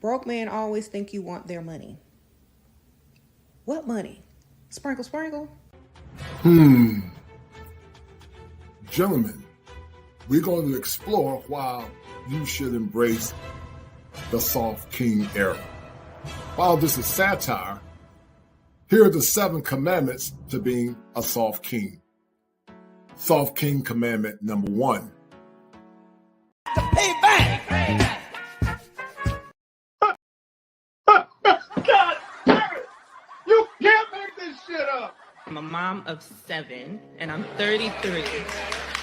Broke men always think you want their money. What money? Sprinkle, sprinkle? Gentlemen, we're going to explore why you should embrace the soft king era. While this is satire, here are the 7 commandments to being a soft king. Soft king commandment number 1. Pay back. God damn it! You can't make this shit up. I'm a mom of 7 and I'm 33.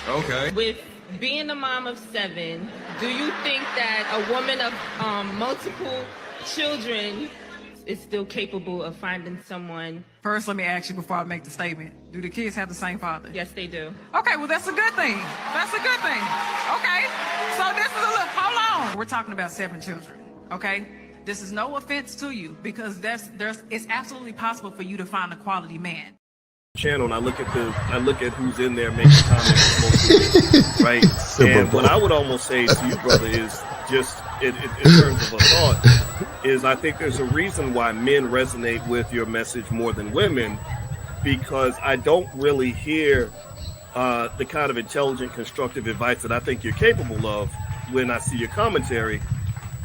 Okay. With being a mom of 7, do you think that a woman of multiple children is still capable of finding someone? First, let me ask you before I make the statement. Do the kids have the same father? Yes, they do. Okay, well, that's a good thing. That's a good thing. Okay, so this is a look. Hold on. We're talking about 7 children, okay? This is no offense to you because it's absolutely possible for you to find a quality man. Channel and I look at who's in there making comments, right? And what I would almost say to you, brother, is just in terms of a thought, is I think there's a reason why men resonate with your message more than women, because I don't really hear the kind of intelligent, constructive advice that I think you're capable of when I see your commentary.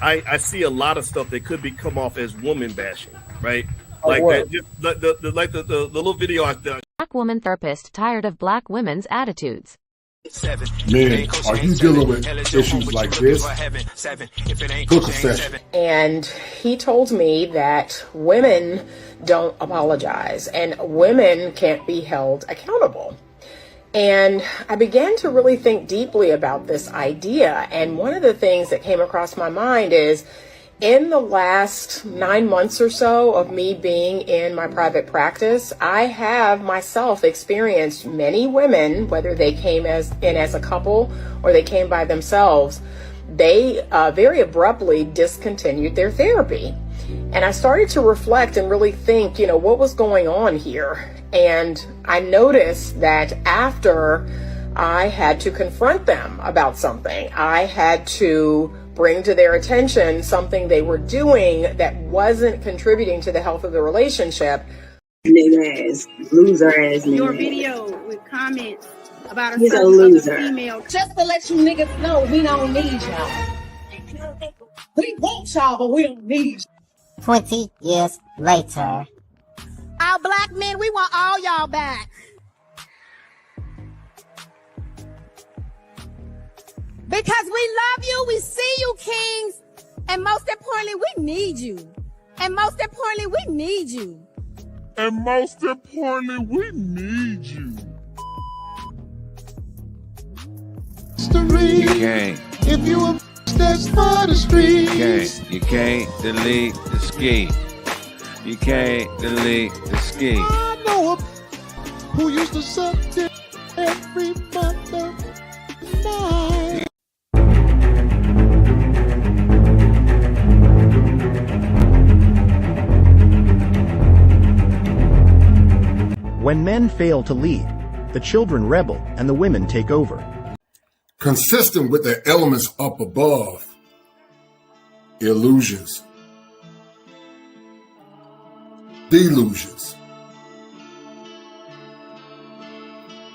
I see a lot of stuff that could come off as woman bashing, right? Like that, just the little video I done. Black woman therapist tired of black women's attitudes. Men, are you dealing with issues like this? Book a session. And he told me that women don't apologize and women can't be held accountable. And I began to really think deeply about this idea. And one of the things that came across my mind is, in the last 9 months or so of me being in my private practice, I have myself experienced many women, whether they came in as a couple or they came by themselves, they very abruptly discontinued their therapy. And I started to reflect and really think, what was going on here? And I noticed that after I had to confront them about something, I had to bring to their attention something they were doing that wasn't contributing to the health of the relationship. Nigga ass, loser ass nigga. Your video with comments about He's a certain loser. other female. Just to let you niggas know, we don't need y'all. We want y'all, but we don't need you. 20 years later. Our black men, we want all y'all back. Because we love you, we see you, kings, and most importantly, we need you. And most importantly, we need you. And most importantly, we need you. You can't. If you a that's for the streets. You can't delete the ski. You can't delete the ski. I know a who used to suck dick every mother night. When men fail to lead, the children rebel and the women take over. Consistent with the elements up above, illusions, delusions,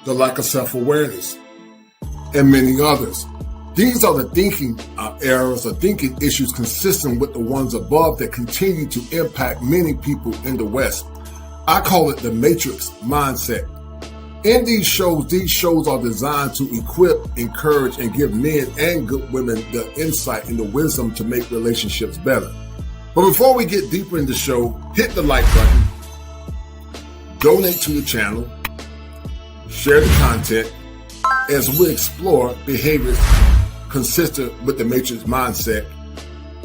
the lack of self-awareness, and many others. These are the thinking errors or thinking issues consistent with the ones above that continue to impact many people in the West. I call it the matrix mindset. In these shows are designed to equip, encourage, and give men and good women the insight and the wisdom to make relationships better. But before we get deeper in the show, hit the like button, donate to the channel, share the content as we explore behaviors consistent with the matrix mindset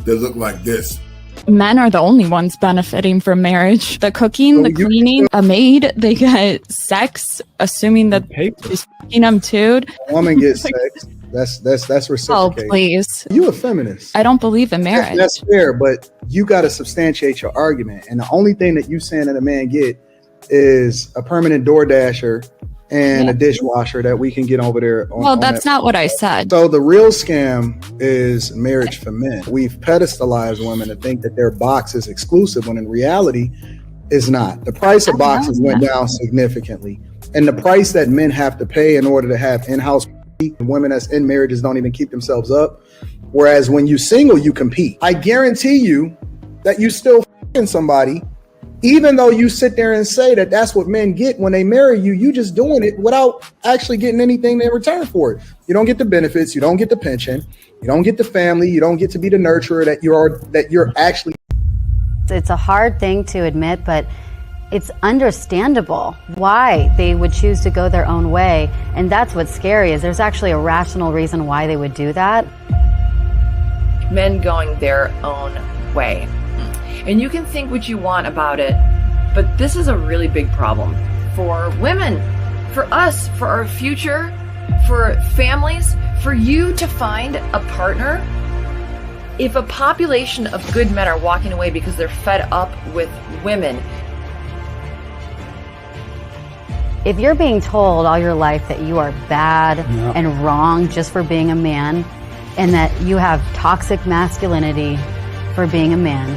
that look like this. Men are the only ones benefiting from marriage. The cooking, the cleaning, a maid, they get sex, assuming that she's fucking them too. A woman gets sex. That's reciprocated. Oh, please. You a feminist. I don't believe in marriage. That's fair, but you got to substantiate your argument. And the only thing that you saying that a man get is a permanent DoorDasher and a dishwasher that we can get over there. Well, that's not what I said. So the real scam is marriage for men. We've pedestalized women to think that their box is exclusive when in reality it's not. The price of boxes went down significantly. And the price that men have to pay in order to have in-house women that's in marriages don't even keep themselves up. Whereas when you single, you compete. I guarantee you that you still f***ing somebody, even though you sit there and say that that's what men get when they marry you. You just doing it without actually getting anything in return for it. You don't get the benefits. You don't get the pension. You don't get the family. You don't get to be the nurturer that you're actually. It's a hard thing to admit, but it's understandable why they would choose to go their own way. And that's what's scary, is there's actually a rational reason why they would do that. Men going their own way. And you can think what you want about it, but this is a really big problem for women, for us, for our future, for families, for you to find a partner. If a population of good men are walking away because they're fed up with women. If you're being told all your life that you are bad and wrong just for being a man, and that you have toxic masculinity for being a man,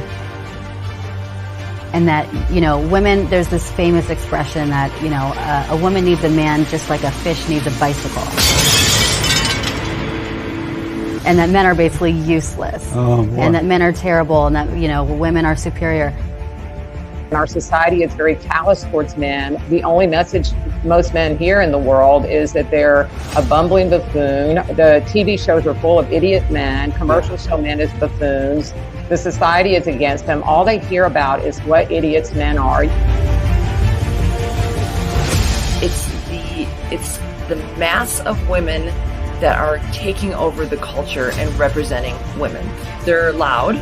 and that, you know, women, there's this famous expression that, you know, a woman needs a man just like a fish needs a bicycle. And that men are basically useless. And that men are terrible, and that, you know, women are superior. In our society, it's very callous towards men. The only message most men hear in the world is that they're a bumbling buffoon. The TV shows are full of idiot men. Commercials show men as buffoons. The society is against them. All they hear about is what idiots men are. It's the mass of women that are taking over the culture and representing women. They're loud.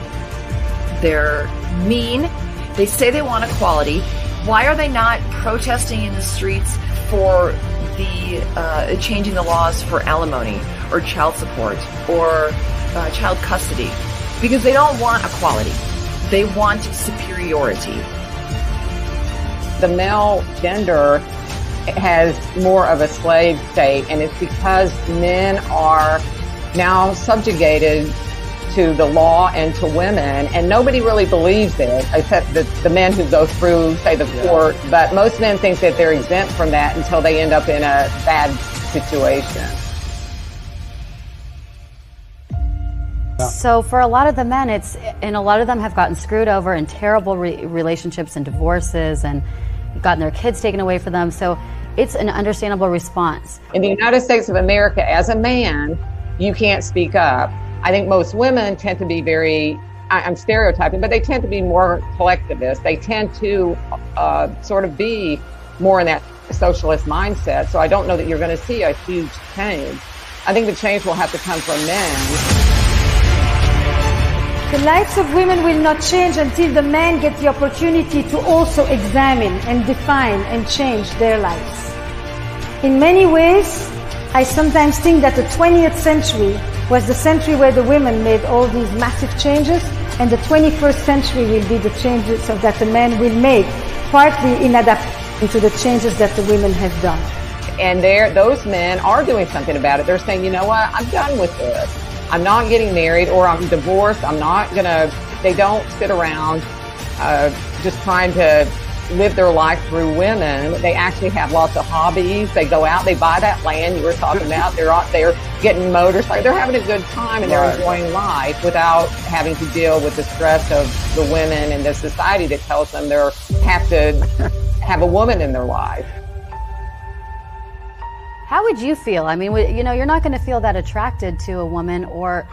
They're mean. They say they want equality. Why are they not protesting in the streets for the changing the laws for alimony or child support or child custody? Because they don't want equality. They want superiority. The male gender has more of a slave state, and it's because men are now subjugated to the law and to women, and nobody really believes it, except the men who go through, say, the court. But most men think that they're exempt from that until they end up in a bad situation. So for a lot of the men, and a lot of them have gotten screwed over in terrible relationships and divorces, and gotten their kids taken away from them. So it's an understandable response. In the United States of America, as a man, you can't speak up. I think most women tend to be very, I'm stereotyping, but they tend to be more collectivist. They tend to sort of be more in that socialist mindset. So I don't know that you're going to see a huge change. I think the change will have to come from men. The lives of women will not change until the men get the opportunity to also examine and define and change their lives. In many ways, I sometimes think that the 20th century was the century where the women made all these massive changes, and the 21st century will be the changes that the men will make, partly in adaptation to the changes that the women have done. And those men are doing something about it. They're saying, you know what, I'm done with this. I'm not getting married, or I'm divorced. They don't sit around just trying to live their life through women. They actually have lots of hobbies. They go out, they buy that land you were talking about. They're out there getting motorcycles. They're having a good time, and they're enjoying life without having to deal with the stress of the women and the society that tells them they have to have a woman in their life. How would you feel? I mean, you know, you're not going to feel that attracted to a woman or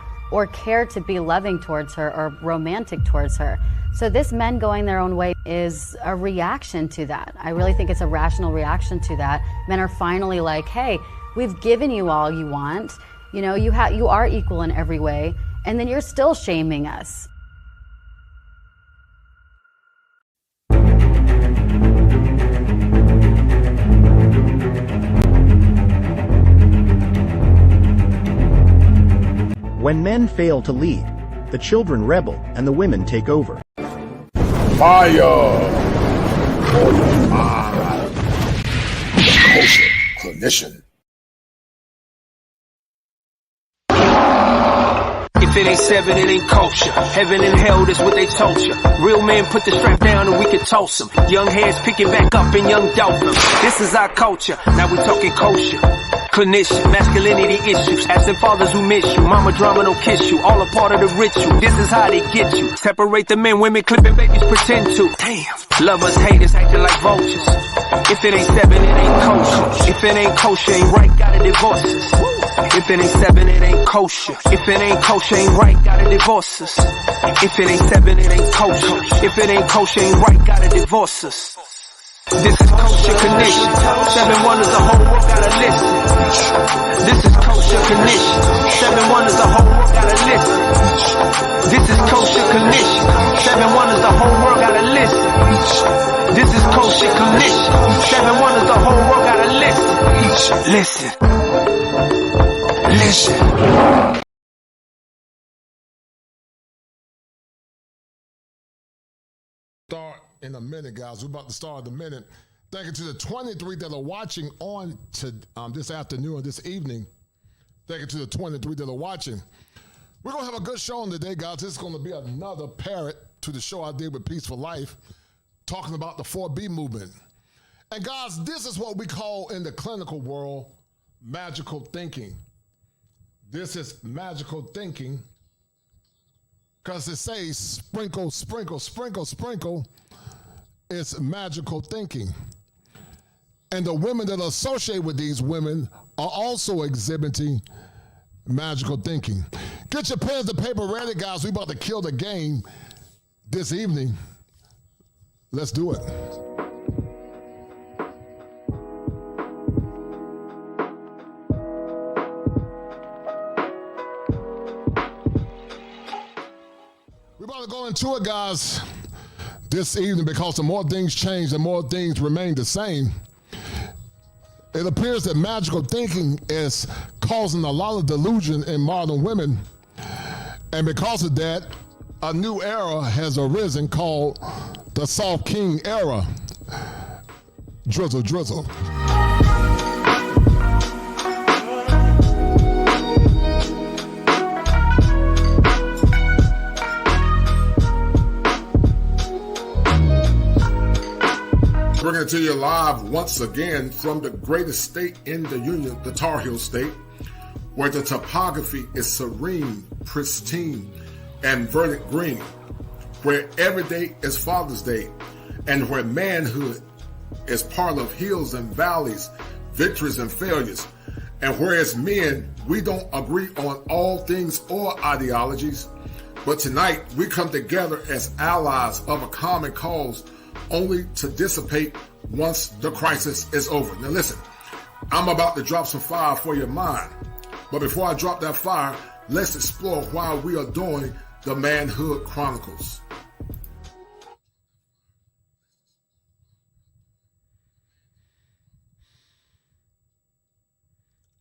care to be loving towards her or romantic towards her. So this men going their own way is a reaction to that. I really think it's a rational reaction to that. Men are finally like, hey, we've given you all you want. You know, you are equal in every way, and then you're still shaming us. When men fail to lead, the children rebel and the women take over. Fire! Oh, my. Ignition. If it ain't seven, it ain't kosher. Heaven and hell, that's what they told you. Real men put the strap down and we can toss them. Young heads picking back up and young dolphins. This is our culture. Now we talking kosher. Clinician, masculinity issues. Absent fathers who miss you. Mama drama don't kiss you. All a part of the ritual. This is how they get you. Separate the men, women clipping babies pretend to. Damn. Lovers, haters acting like vultures. If it ain't seven, it ain't kosher. If it ain't kosher, ain't right, gotta divorce us. If it ain't seven, it ain't kosher. If it ain't kosher, ain't right, gotta divorce us. If it ain't seven, it ain't kosher. If it ain't kosher, ain't right, gotta divorce us. This is kosher condition. 7 wonders, the whole world gotta listen. This is kosher condition. 7 wonders, the whole world gotta listen. This is kosher condition. 7 wonders, the whole world gotta listen. This is kosher condition. 7 wonders, the whole world gotta listen. Listen. Listen. Start in a minute, guys. We're about to start in a minute. Thank you to the 23 that are watching on to this afternoon or this evening. Thank you to the 23 that are watching. We're going to have a good show on today, guys. This is going to be another parrot to the show I did with Peaceful Life, talking about the 4B movement. And guys, this is what we call in the clinical world magical thinking. This is magical thinking because it says sprinkle, sprinkle, sprinkle, sprinkle. It's magical thinking. And the women that are associated with these women are also exhibiting magical thinking. Get your pens and paper ready, guys. We're about to kill the game this evening. Let's do it. We're about to go into it, guys, this evening because the more things change, the more things remain the same. It appears that magical thinking is causing a lot of delusion in modern women. And because of that, a new era has arisen called the Soft King era. Drizzle, drizzle. Bringing it to you live once again from the greatest state in the Union, the Tar Heel State, where the topography is serene, pristine, and verdant green, where every day is Father's Day, and where manhood is part of hills and valleys, victories and failures, and whereas men, we don't agree on all things or ideologies, but tonight we come together as allies of a common cause, only to dissipate once the crisis is over. Now listen, I'm about to drop some fire for your mind. But before I drop that fire, let's explore why we are doing the Manhood Chronicles.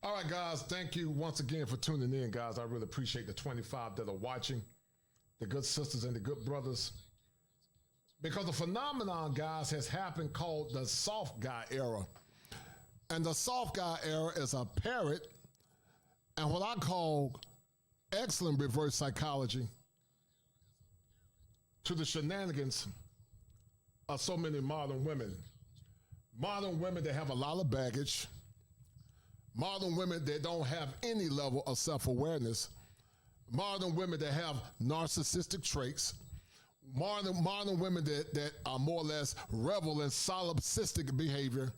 All right, guys, thank you once again for tuning in, guys. I really appreciate the 25 that are watching, the good sisters and the good brothers. Because the phenomenon, guys, has happened called the soft guy era. And the soft guy era is a parrot and what I call excellent reverse psychology to the shenanigans of so many modern women. Modern women that have a lot of baggage. Modern women that don't have any level of self-awareness. Modern women that have narcissistic traits. Modern women that are more or less revel in solipsistic behavior.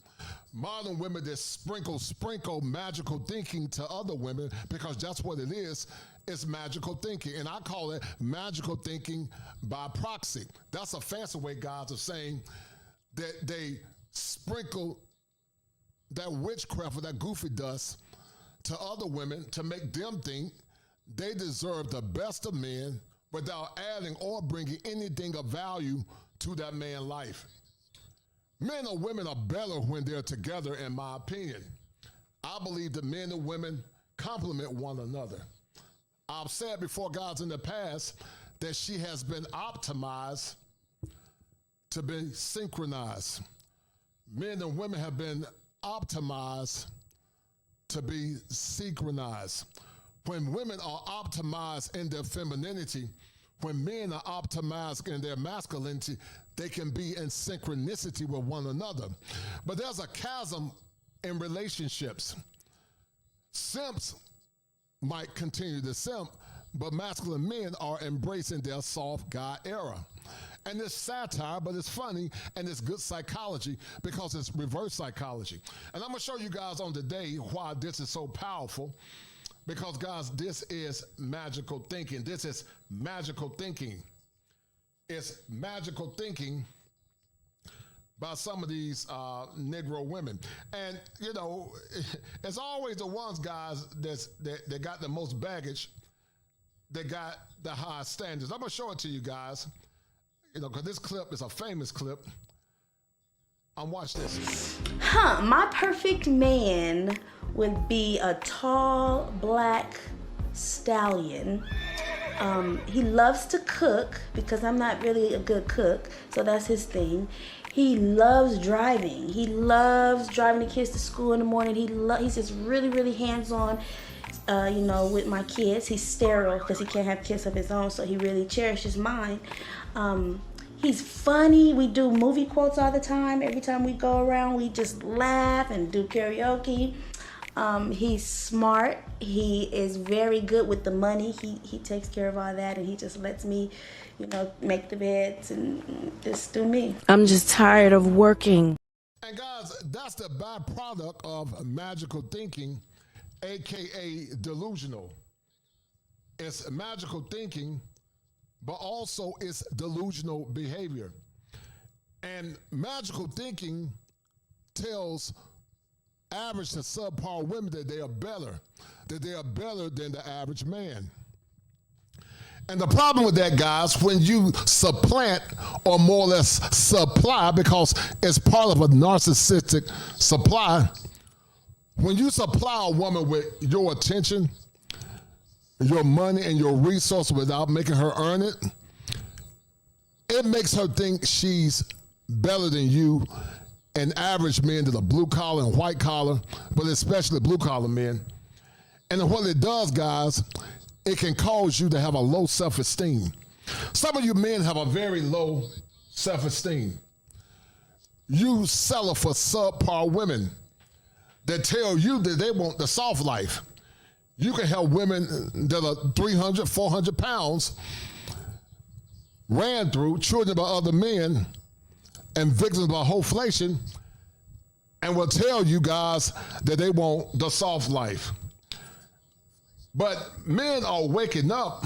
Modern women that sprinkle magical thinking to other women because that's what it is. It's magical thinking. And I call it magical thinking by proxy. That's a fancy way, guys, of saying that they sprinkle that witchcraft or that goofy dust to other women to make them think they deserve the best of men without adding or bringing anything of value to that man's life. Men or women are better when they're together, in my opinion. I believe that men and women complement one another. I've said before, guys, in the past, that she has been optimized to be synchronized. Men and women have been optimized to be synchronized. When women are optimized in their femininity, when men are optimized in their masculinity, they can be in synchronicity with one another. But there's a chasm in relationships. Simps might continue to simp, but masculine men are embracing their soft guy era. And it's satire, but it's funny, and it's good psychology because it's reverse psychology. And I'm gonna show you guys on today why this is so powerful, because guys, this is magical thinking. This is magical thinking. It's magical thinking by some of these Negro women. And, you know, it's always the ones, guys, that got the most baggage, that got the highest standards. I'm going to show it to you guys, you know, because this clip is a famous clip. Watch this. My perfect man would be a tall, black stallion. He loves to cook because I'm not really a good cook, so that's his thing. He loves driving. He loves driving the kids to school in the morning. He's just really, really hands-on, you know, with my kids. He's sterile because he can't have kids of his own, so he really cherishes mine. He's funny. We do movie quotes all the time. Every time we go around, we just laugh and do karaoke. He's smart. He is very good with the money. He takes care of all that, and he just lets me, you know, make the beds and just do me. I'm just tired of working. And guys, that's the byproduct of magical thinking, aka delusional. It's magical thinking, but also it's delusional behavior. And magical thinking tells average to subpar women that they are better than the average man. And the problem with that, guys, when you supplant or more or less supply, because it's part of a narcissistic supply, when you supply a woman with your attention, your money, and your resources without making her earn it, it makes her think she's better than you and average men that are blue collar and white collar, but especially blue collar men. And what it does, guys, it can cause you to have a low self-esteem. Some of you men have a very low self-esteem. You settle for subpar women that tell you that they want the soft life. You can help women that are 300, 400 pounds, ran through, children by other men, and victims by hoflation, and will tell you guys that they want the soft life. But men are waking up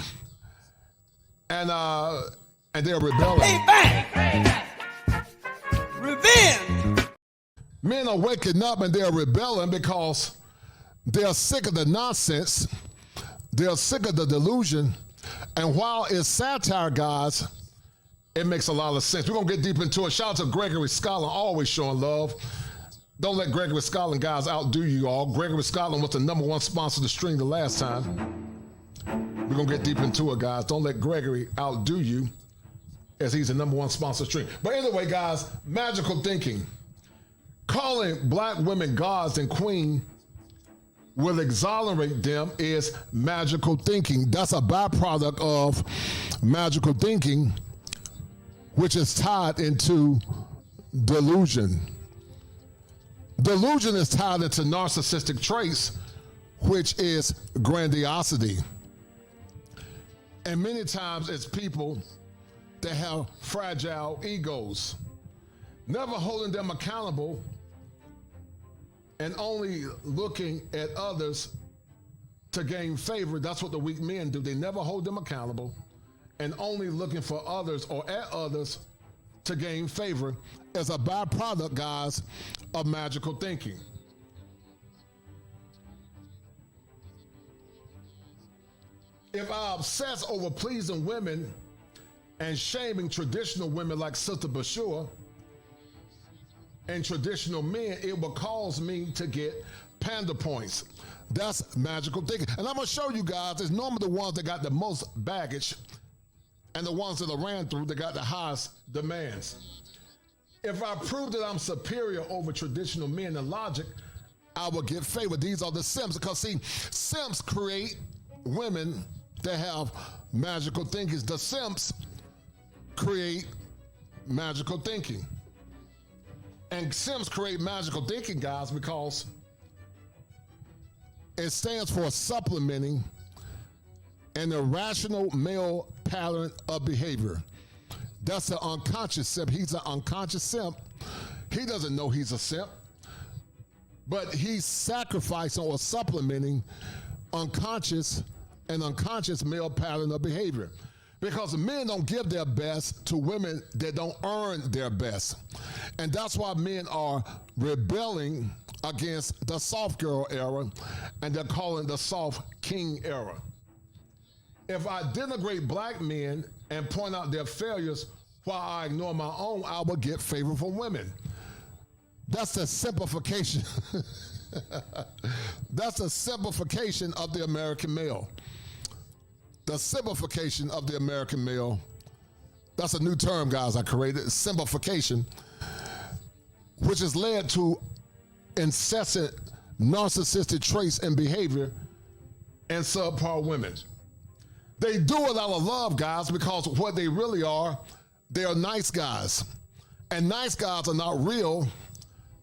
and they're rebelling. Hey, bang! Revenge! Men are waking up and they're rebelling because they're sick of the nonsense. They're sick of the delusion. And while it's satire, guys, it makes a lot of sense. We're going to get deep into it. Shout out to Gregory Scotland, always showing love. Don't let Gregory Scotland, guys, outdo you all. Gregory Scotland was the #1 sponsor of the stream the last time. We're going to get deep into it, guys. Don't let Gregory outdo you, as he's the #1 sponsor of the stream. But anyway, guys, magical thinking. Calling black women gods and queen will exonerate them is magical thinking. That's a byproduct of magical thinking, which is tied into delusion. Delusion is tied into narcissistic traits, which is grandiosity. And many times it's people that have fragile egos, never holding them accountable and only looking at others to gain favor. That's what the weak men do. They never hold them accountable and only looking for others or at others to gain favor as a byproduct, guys, of magical thinking. If I obsess over pleasing women and shaming traditional women like Sister Bashua and traditional men, it will cause me to get panda points. That's magical thinking. And I'm going to show you guys, it's normally the ones that got the most baggage and the ones that are ran through that got the highest demands. If I prove that I'm superior over traditional men in logic, I will get favor. These are the simps. Because see, simps create women that have magical thinking. The simps create magical thinking. And simps create magical thinking, guys, because it stands for supplementing an irrational male pattern of behavior. That's the unconscious simp. He's an unconscious simp. He doesn't know he's a simp, but he's sacrificing or supplementing an unconscious male pattern of behavior. Because men don't give their best to women that don't earn their best. And that's why men are rebelling against the soft girl era, and they're calling the soft king era. If I denigrate black men and point out their failures while I ignore my own, I will get favor from women. That's the simplification. That's the simplification of the American male. The simplification of the American male. That's a new term, guys, I created, simplification, which has led to incessant narcissistic traits and behavior and subpar women. They do it out of love, guys, because what they really are, they are nice guys. And nice guys are not real.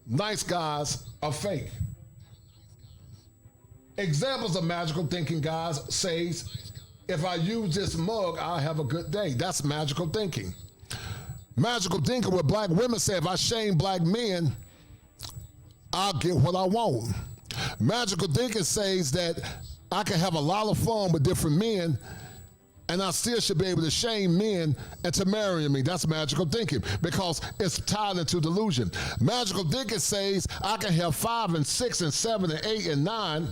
Nice guys are fake. Examples of magical thinking, guys, says, if I use this mug, I'll have a good day. That's magical thinking. Magical thinking where black women say, if I shame black men, I'll get what I want. Magical thinking says that I can have a lot of fun with different men and I still should be able to shame men and to marry me. That's magical thinking because it's tied into delusion. Magical thinking says I can have 5 and 6 and 7 and 8 and 9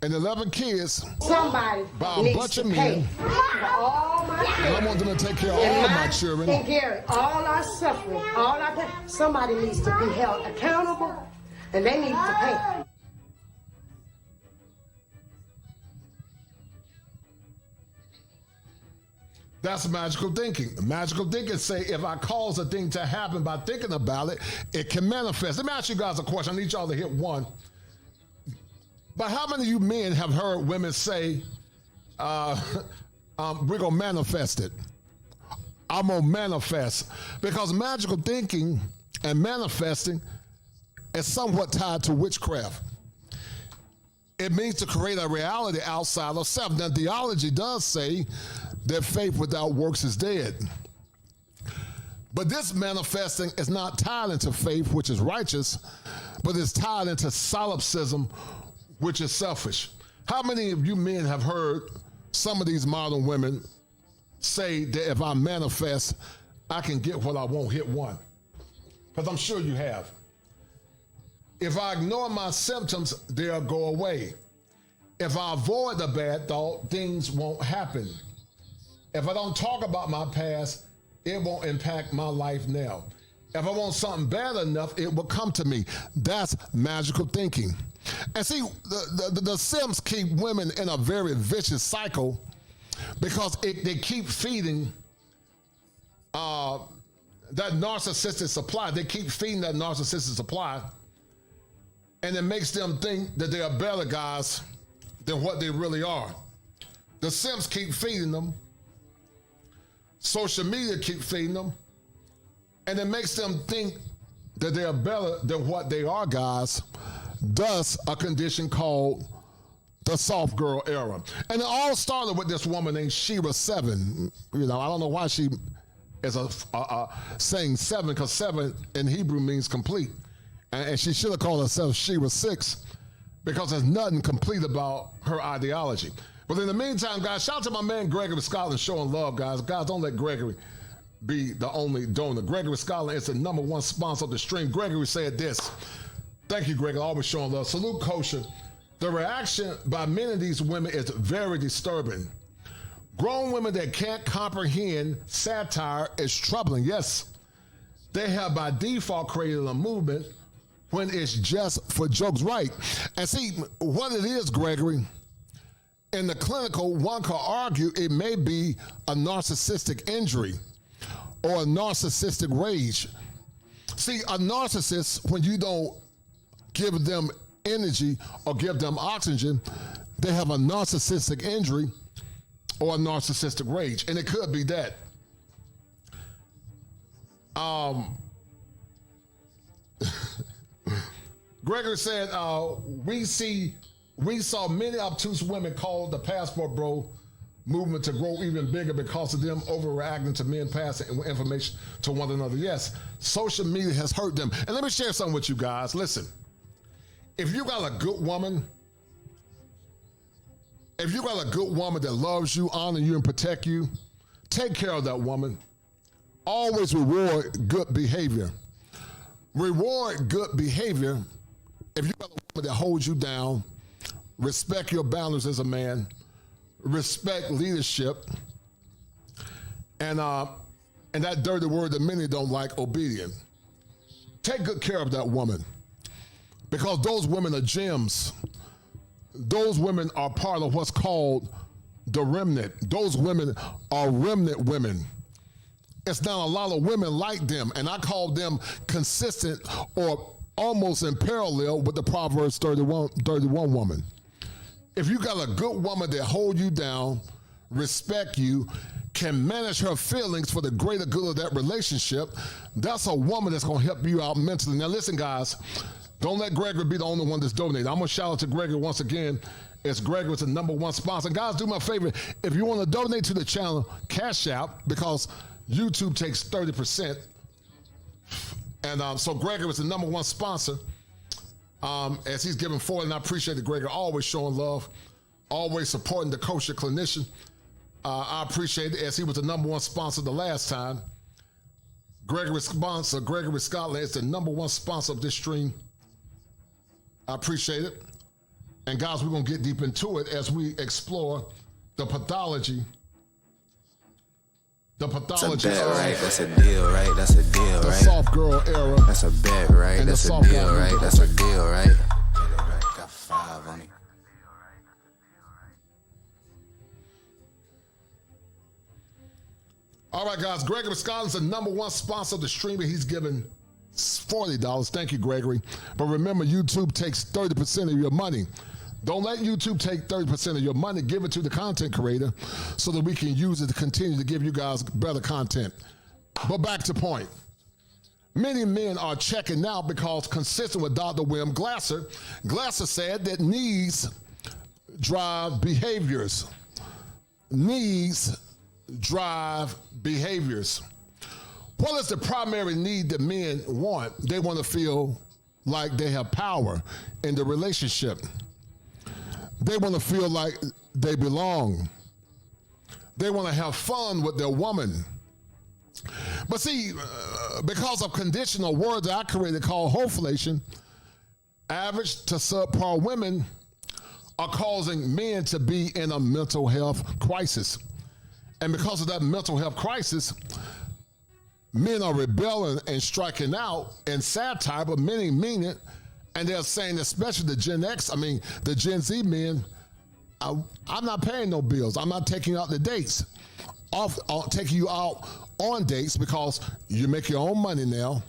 and 11 kids. Somebody by a needs bunch to of pay men. for all my And I want them to take care of all my children. And Gary, all our suffering, all our pain, somebody needs to be held accountable, and they need to pay. That's magical thinking. Magical thinking say if I cause a thing to happen by thinking about it, it can manifest. Let me ask you guys a question. I need y'all to hit one. But how many of you men have heard women say, we're going to manifest it? I'm going to manifest. Because magical thinking and manifesting is somewhat tied to witchcraft. It means to create a reality outside of self. Now, theology does say that faith without works is dead. But this manifesting is not tied into faith, which is righteous, but it's tied into solipsism, which is selfish. How many of you men have heard some of these modern women say that if I manifest, I can get what I want? Hit one. Because I'm sure you have. If I ignore my symptoms, they'll go away. If I avoid the bad thought, things won't happen. If I don't talk about my past, it won't impact my life now. If I want something bad enough, it will come to me. That's magical thinking. And see, the Sims keep women in a very vicious cycle because they keep feeding that narcissistic supply. They keep feeding that narcissistic supply, and it makes them think that they are better guys than what they really are. The Sims keep feeding them. Social media keep feeding them. And it makes them think that they are better than what they are, guys. Thus, a condition called the soft girl era. And it all started with this woman named Shira 7. You know, I don't know why she is saying 7, because 7 in Hebrew means complete. And she should have called herself Shira 6 because there's nothing complete about her ideology. But in the meantime, guys, shout out to my man Gregory Scotland showing love, guys. Guys, don't let Gregory be the only donor. Gregory Scotland is the #1 sponsor of the stream. Gregory said this. Thank you, Gregory, always showing love. Salute, Kosher. The reaction by many of these women is very disturbing. Grown women that can't comprehend satire is troubling. Yes, they have by default created a movement when it's just for jokes, right? And see, what it is, Gregory, in the clinical, one could argue it may be a narcissistic injury or a narcissistic rage. See, a narcissist, when you don't give them energy or give them oxygen, they have a narcissistic injury or a narcissistic rage. And it could be that. Gregory said, we saw many obtuse women call the passport bro movement to grow even bigger because of them overreacting to men passing information to one another. Yes, social media has hurt them. And let me share something with you guys. Listen, if you got a good woman, that loves you, honor you, and protect you, take care of that woman. Always reward good behavior. Reward good behavior. If you got a woman that holds you down, respect your boundaries as a man, respect leadership, and that dirty word that many don't like, obedient. Take good care of that woman, because those women are gems. Those women are part of what's called the remnant. Those women are remnant women. It's not a lot of women like them, and I call them consistent or almost in parallel with the Proverbs 31 woman. If you got a good woman that hold you down, respect you, can manage her feelings for the greater good of that relationship, that's a woman that's going to help you out mentally. Now listen, guys, don't let Gregory be the only one that's donating. I'm going to shout out to Gregory once again. It's Gregory, it's the #1 sponsor. Guys, do me a favor. If you want to donate to the channel, cash out, because YouTube takes 30%. And so Gregory is the #1 sponsor. As he's giving forward, and I appreciate it, Gregory, always showing love, always supporting the kosher clinician. I appreciate it, as he was the #1 sponsor the last time. Gregory Scotland is the #1 sponsor of this stream. I appreciate it. And guys, we're going to get deep into it as we explore the pathology. That's a bet, right? That's a deal, right? That's a deal, right? The soft girl era. That's a bet, right? That's a deal, right? That's a deal, right? Got 5 on it. All right, guys. Gregory Scotland's the #1 sponsor of the stream. He's given $40. Thank you, Gregory. But remember, YouTube takes 30% of your money. Don't let YouTube take 30% of your money. Give it to the content creator so that we can use it to continue to give you guys better content. But back to point. Many men are checking out because, consistent with Dr. William Glasser, Glasser said that needs drive behaviors. Needs drive behaviors. What is the primary need that men want? They want to feel like they have power in the relationship. They want to feel like they belong. They want to have fun with their woman. But see, because of conditional words that I created called hoflation, average to subpar women are causing men to be in a mental health crisis. And because of that mental health crisis, men are rebelling and striking out in satire, but many mean it. And they're saying, especially the the Gen Z men, I'm not paying no bills. I'm not taking you out to dates. Taking you out on dates because you make your own money now.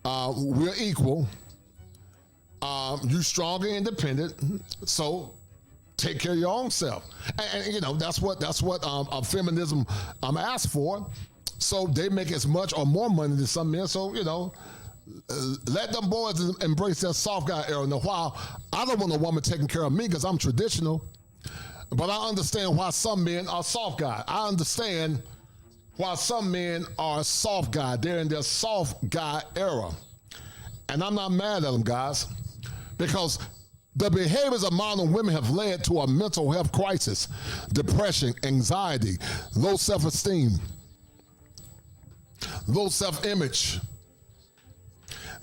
We're equal. You're strong and independent. So take care of your own self. And that's what feminism asks for. So they make as much or more money than some men. So, let them boys embrace their soft guy era. Now, while I don't want a woman taking care of me because I'm traditional, but I understand why some men are soft guy. I understand why some men are soft guy. They're in their soft guy era. And I'm not mad at them, guys, because the behaviors of modern women have led to a mental health crisis, depression, anxiety, low self-esteem, low self-image,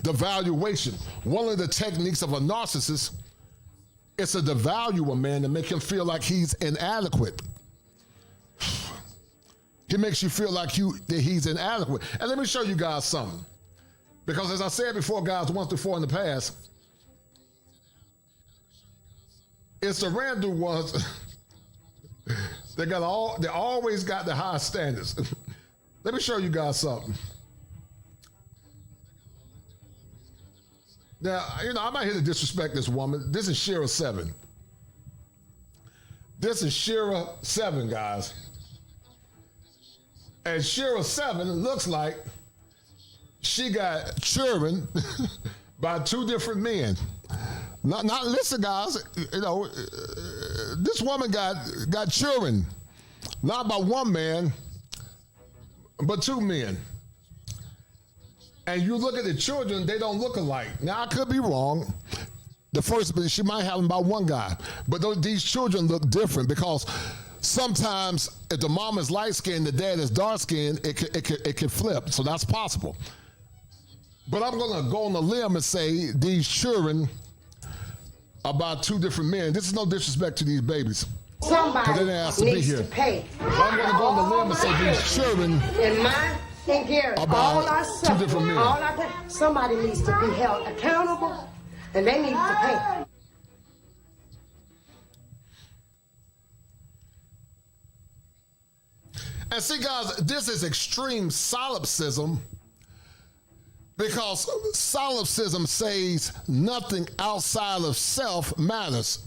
devaluation. One of the techniques of a narcissist is to devalue a man to make him feel like he's inadequate. He makes you feel like that he's inadequate. And let me show you guys something. Because as I said before, guys, once before in the past, it's the random ones. They always got the high standards. Let me show you guys something. Now, I'm not here to disrespect this woman. This is Shira 7. This is Shira 7, guys. And Shira 7 looks like she got children by 2 different men. Not listen, guys. This woman got children, not by 1 man, but 2 men. And you look at the children, they don't look alike. Now, I could be wrong. The first, she might have them by 1 guy. But these children look different because sometimes if the mom is light-skinned, the dad is dark-skinned, it can flip. So that's possible. But I'm going to go on a limb and say these children are by 2 different men. This is no disrespect to these babies. Somebody needs to pay. But I'm going to go on a limb and say these children And Gary, all I suffer, 2 different men. Somebody needs to be held accountable, and they need to pay. And see, guys, this is extreme solipsism because solipsism says nothing outside of self matters.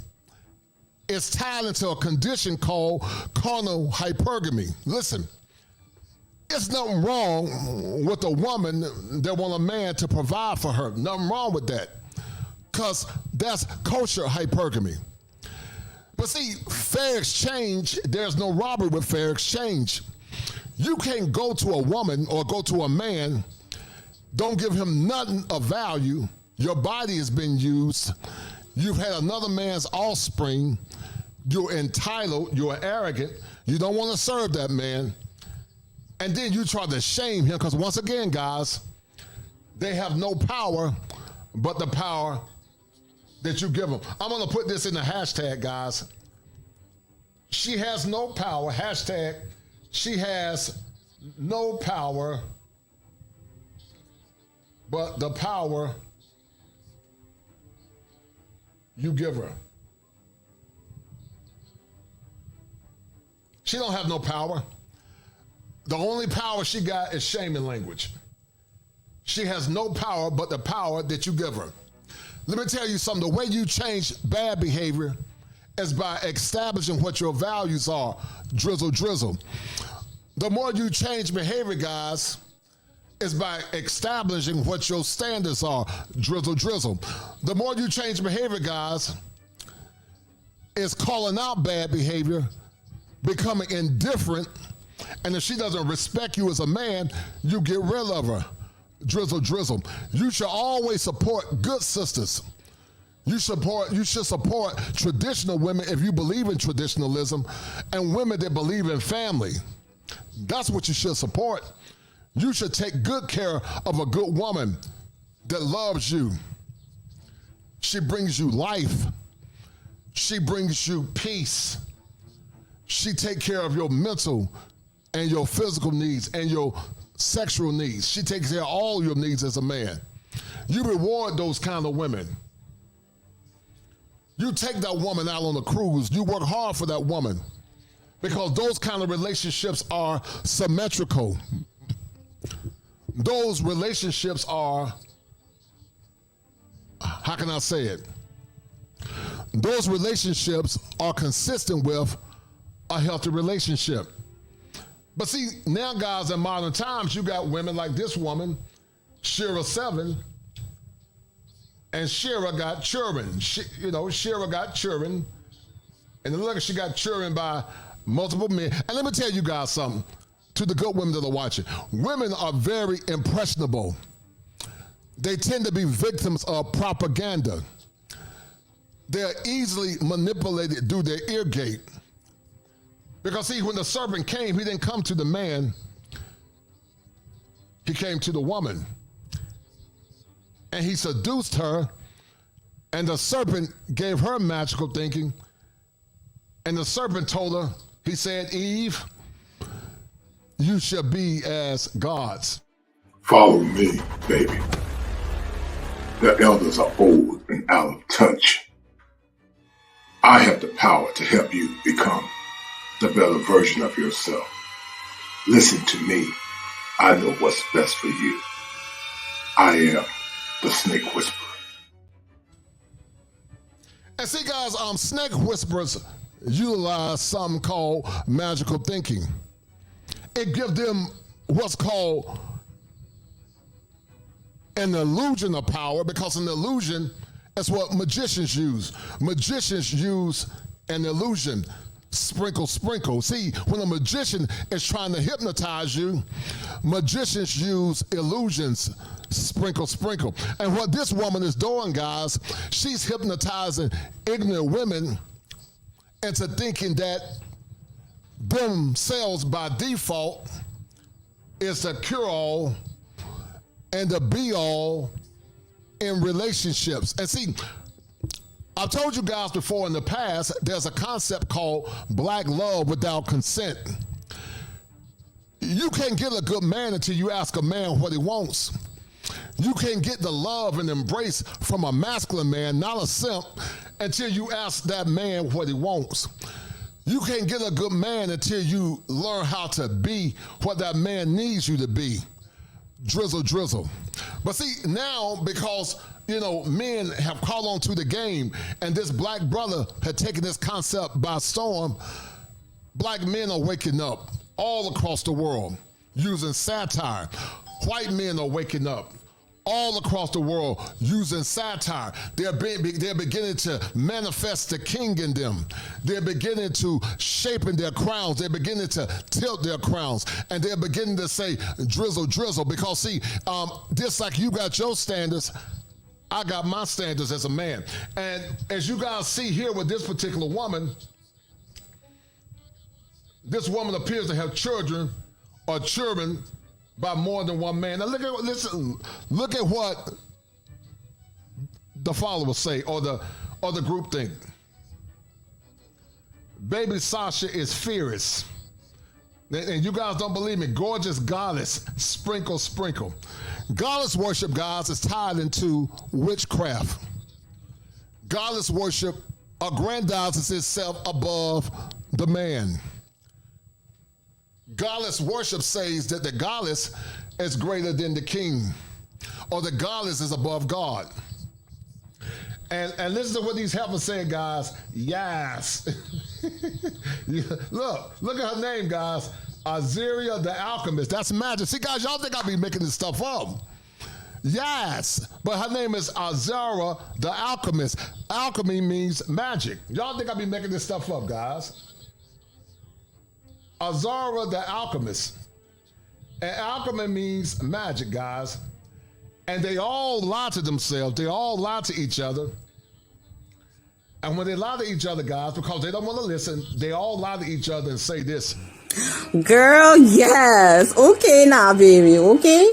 It's tied into a condition called carnal hypergamy. Listen. There's nothing wrong with a woman that want a man to provide for her. Nothing wrong with that. Because that's kosher hypergamy. But see, fair exchange, there's no robbery with fair exchange. You can't go to a woman or go to a man, don't give him nothing of value. Your body has been used. You've had another man's offspring. You're entitled. You're arrogant. You don't want to serve that man. And then you try to shame him because once again, guys, they have no power but the power that you give them. I'm going to put this in the hashtag, guys. She has no power. Hashtag, she has no power but the power you give her. She don't have no power. The only power she got is shaming language. She has no power but the power that you give her. Let me tell you something. The way you change bad behavior is by establishing what your values are. Drizzle, drizzle. The more you change behavior, guys, is by establishing what your standards are. Drizzle, drizzle. The more you change behavior, guys, is calling out bad behavior, becoming indifferent, and if she doesn't respect you as a man, you get rid of her. Drizzle, drizzle. You should always support good sisters. You should support traditional women if you believe in traditionalism, and women that believe in family. That's what you should support. You should take good care of a good woman that loves you. She brings you life. She brings you peace. She takes care of your mental and your physical needs and your sexual needs. She takes care of all your needs as a man. You reward those kind of women. You take that woman out on a cruise. You work hard for that woman because those kind of relationships are symmetrical. Those relationships are, how can I say it? Those relationships are consistent with a healthy relationship. But see, now, guys, in modern times, you got women like this woman, Shira 7, and Shira got children. Shira got children, and look, she got children by multiple men. And let me tell you guys something, to the good women that are watching. Women are very impressionable. They tend to be victims of propaganda. They're easily manipulated through their ear gate. Because see, when the serpent came, he didn't come to the man. He came to the woman. And he seduced her, and the serpent gave her magical thinking. And the serpent told her, he said, Eve, you shall be as gods. Follow me, baby. The elders are old and out of touch. I have the power to help you become the better version of yourself. Listen to me. I know what's best for you. I am the Snake Whisperer. And see, guys, snake whisperers utilize something called magical thinking. It gives them what's called an illusion of power, because an illusion is what magicians use. Magicians use an illusion. Sprinkle, sprinkle. See, when a magician is trying to hypnotize you, magicians use illusions. Sprinkle, sprinkle. And what this woman is doing, guys, she's hypnotizing ignorant women into thinking that themselves by default is the cure-all and the be-all in relationships. And see, I've told you guys before in the past, there's a concept called black love without consent. You can't get a good man until you ask a man what he wants. You can't get the love and embrace from a masculine man, not a simp, until you ask that man what he wants. You can't get a good man until you learn how to be what that man needs you to be. Drizzle, drizzle. But see, now, because, you know, men have caught on to the game, and this black brother had taken this concept by storm, black men are waking up all across the world using satire. White men are waking up all across the world using satire. They're beginning to manifest the king in them. They're beginning to shape their crowns. They're beginning to tilt their crowns. And they're beginning to say, drizzle, drizzle. Because see, just like you got your standards, I got my standards as a man. And as you guys see here with this particular woman, this woman appears to have children or children by more than one man. Now look at what the followers say, or the group think. Baby Sasha is fierce. And you guys don't believe me. Gorgeous goddess, sprinkle, sprinkle. Goddess worship, guys, is tied into witchcraft. Goddess worship aggrandizes itself above the man. Goddess worship says that the goddess is greater than the king, or the goddess is above God. And listen to what these helpers say, guys. Yes. Look at her name, guys. Azaria the Alchemist. That's magic. See, guys, y'all think I be making this stuff up. Yes, but her name is Azara the Alchemist. Alchemy means magic. Y'all think I be making this stuff up, guys. Azara the Alchemist. And alchemy means magic, guys. And they all lie to themselves. They all lie to each other. And when they lie to each other, guys, because they don't want to listen, they all lie to each other and say this. Girl, yes. Okay now, baby. Okay?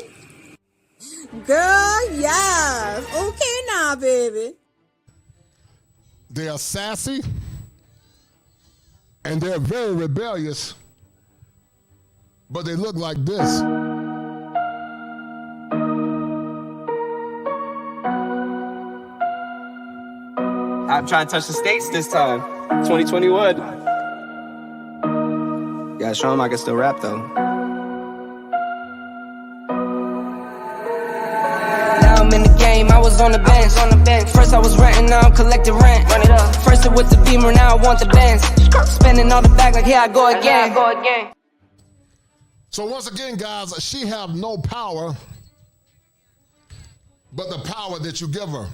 Girl, yes. Okay now, baby. They are sassy. And they're very rebellious. But they look like this. I'm trying to touch the States this time. 2021. Yeah, show him I can still rap though. Now I'm in the game, I was on the bench. First I was renting, now I'm collecting rent. Run it up. First it was the Beamer, now I want the Benz. Spending all the bag like here I go again. So once again, guys, she have no power but the power that you give her.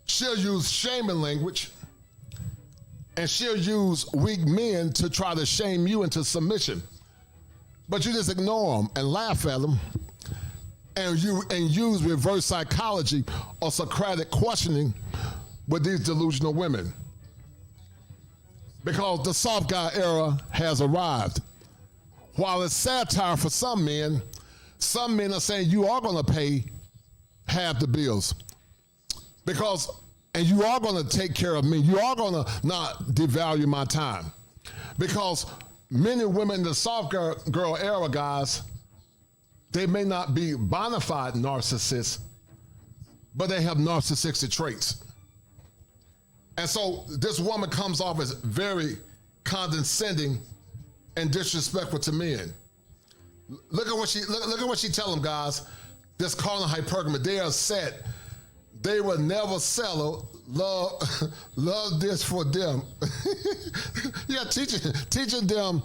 She'll use shaming language, and she'll use weak men to try to shame you into submission. But you just ignore them and laugh at them, and use reverse psychology or Socratic questioning with these delusional women. Because the soft guy era has arrived. While it's satire for some men are saying you are going to pay half the bills. And you are going to take care of me. You are going to not devalue my time. Because many women in the soft girl era, guys, they may not be bona fide narcissists, but they have narcissistic traits. And so this woman comes off as very condescending and disrespectful to men. Look at what she tell them, guys. This carnal hypergamy, they are set. They will never settle. Love this for them. Yeah, teaching them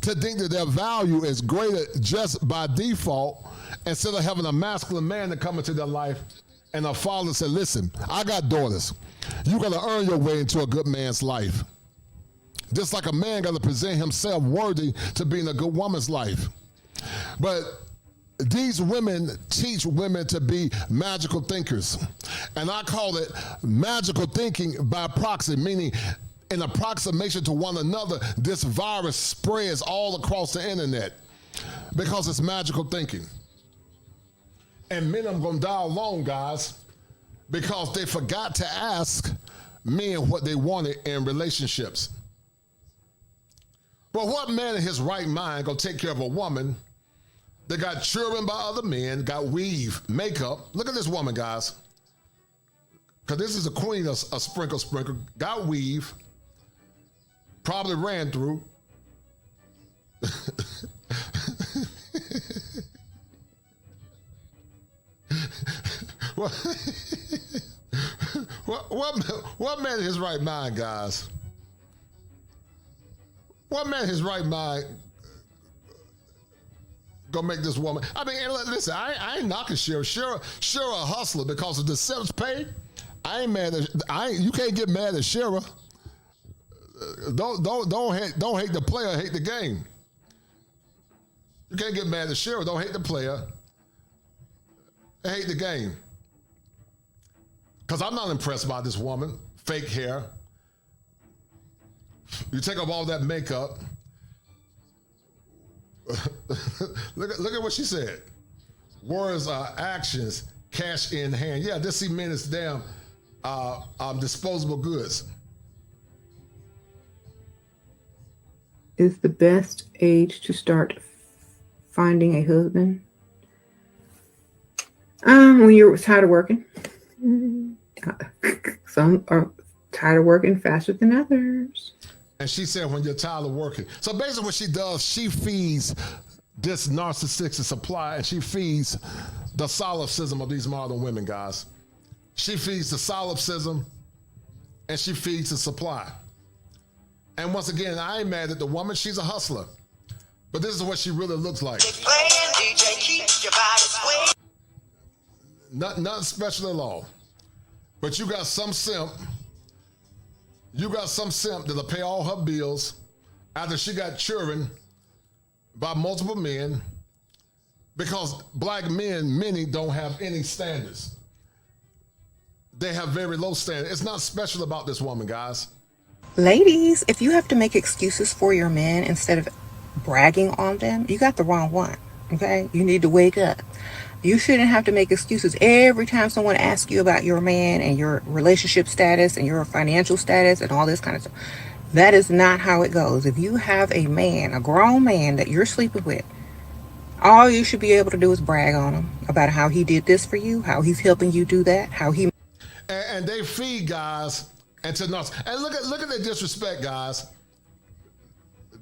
to think that their value is greater just by default, instead of having a masculine man to come into their life and a father say, listen, I got daughters. You got to earn your way into a good man's life. Just like a man got to present himself worthy to be in a good woman's life. But these women teach women to be magical thinkers. And I call it magical thinking by proxy, meaning in approximation to one another, this virus spreads all across the internet because it's magical thinking. And men are going to die alone, guys, because they forgot to ask men what they wanted in relationships. But what man in his right mind going to take care of a woman that got children by other men, got weave, makeup? Look at this woman, guys. Because this is a queen of sprinkle, got weave, probably ran through. What man in his right mind, guys? What man in his right mind gonna make this woman? I mean, listen, I ain't knocking Shira. Shira a hustler because of the severance pay. I ain't mad at. You can't get mad at Shira. Don't hate the player, hate the game. You can't get mad at Shira. Don't hate the player. Hate the game. Because I'm not impressed by this woman. Fake hair. You take off all that makeup. look at what she said. Words are actions, cash in hand. Yeah, this cement is damn disposable goods. Is the best age to start finding a husband? When you're tired of working. Some are tired of working faster than others. And she said when you're tired of working. So basically what she does, she feeds this narcissistic supply, and she feeds the solipsism of these modern women, guys. She feeds the solipsism, and she feeds the supply. And once again, I ain't mad at the woman. She's a hustler. But this is what she really looks like. Nothing special at all. But you got some simp. You got some simp that'll pay all her bills after she got children by multiple men, because black men, many don't have any standards. They have very low standards. It's not special about this woman, guys. Ladies, if you have to make excuses for your men instead of bragging on them, you got the wrong one, okay? You need to wake up. You shouldn't have to make excuses every time someone asks you about your man and your relationship status and your financial status and all this kind of stuff. That is not how it goes. If you have a man, a grown man that you're sleeping with, all you should be able to do is brag on him about how he did this for you, how he's helping you do that, how he... And they feed guys into nuts. And look at the disrespect, guys.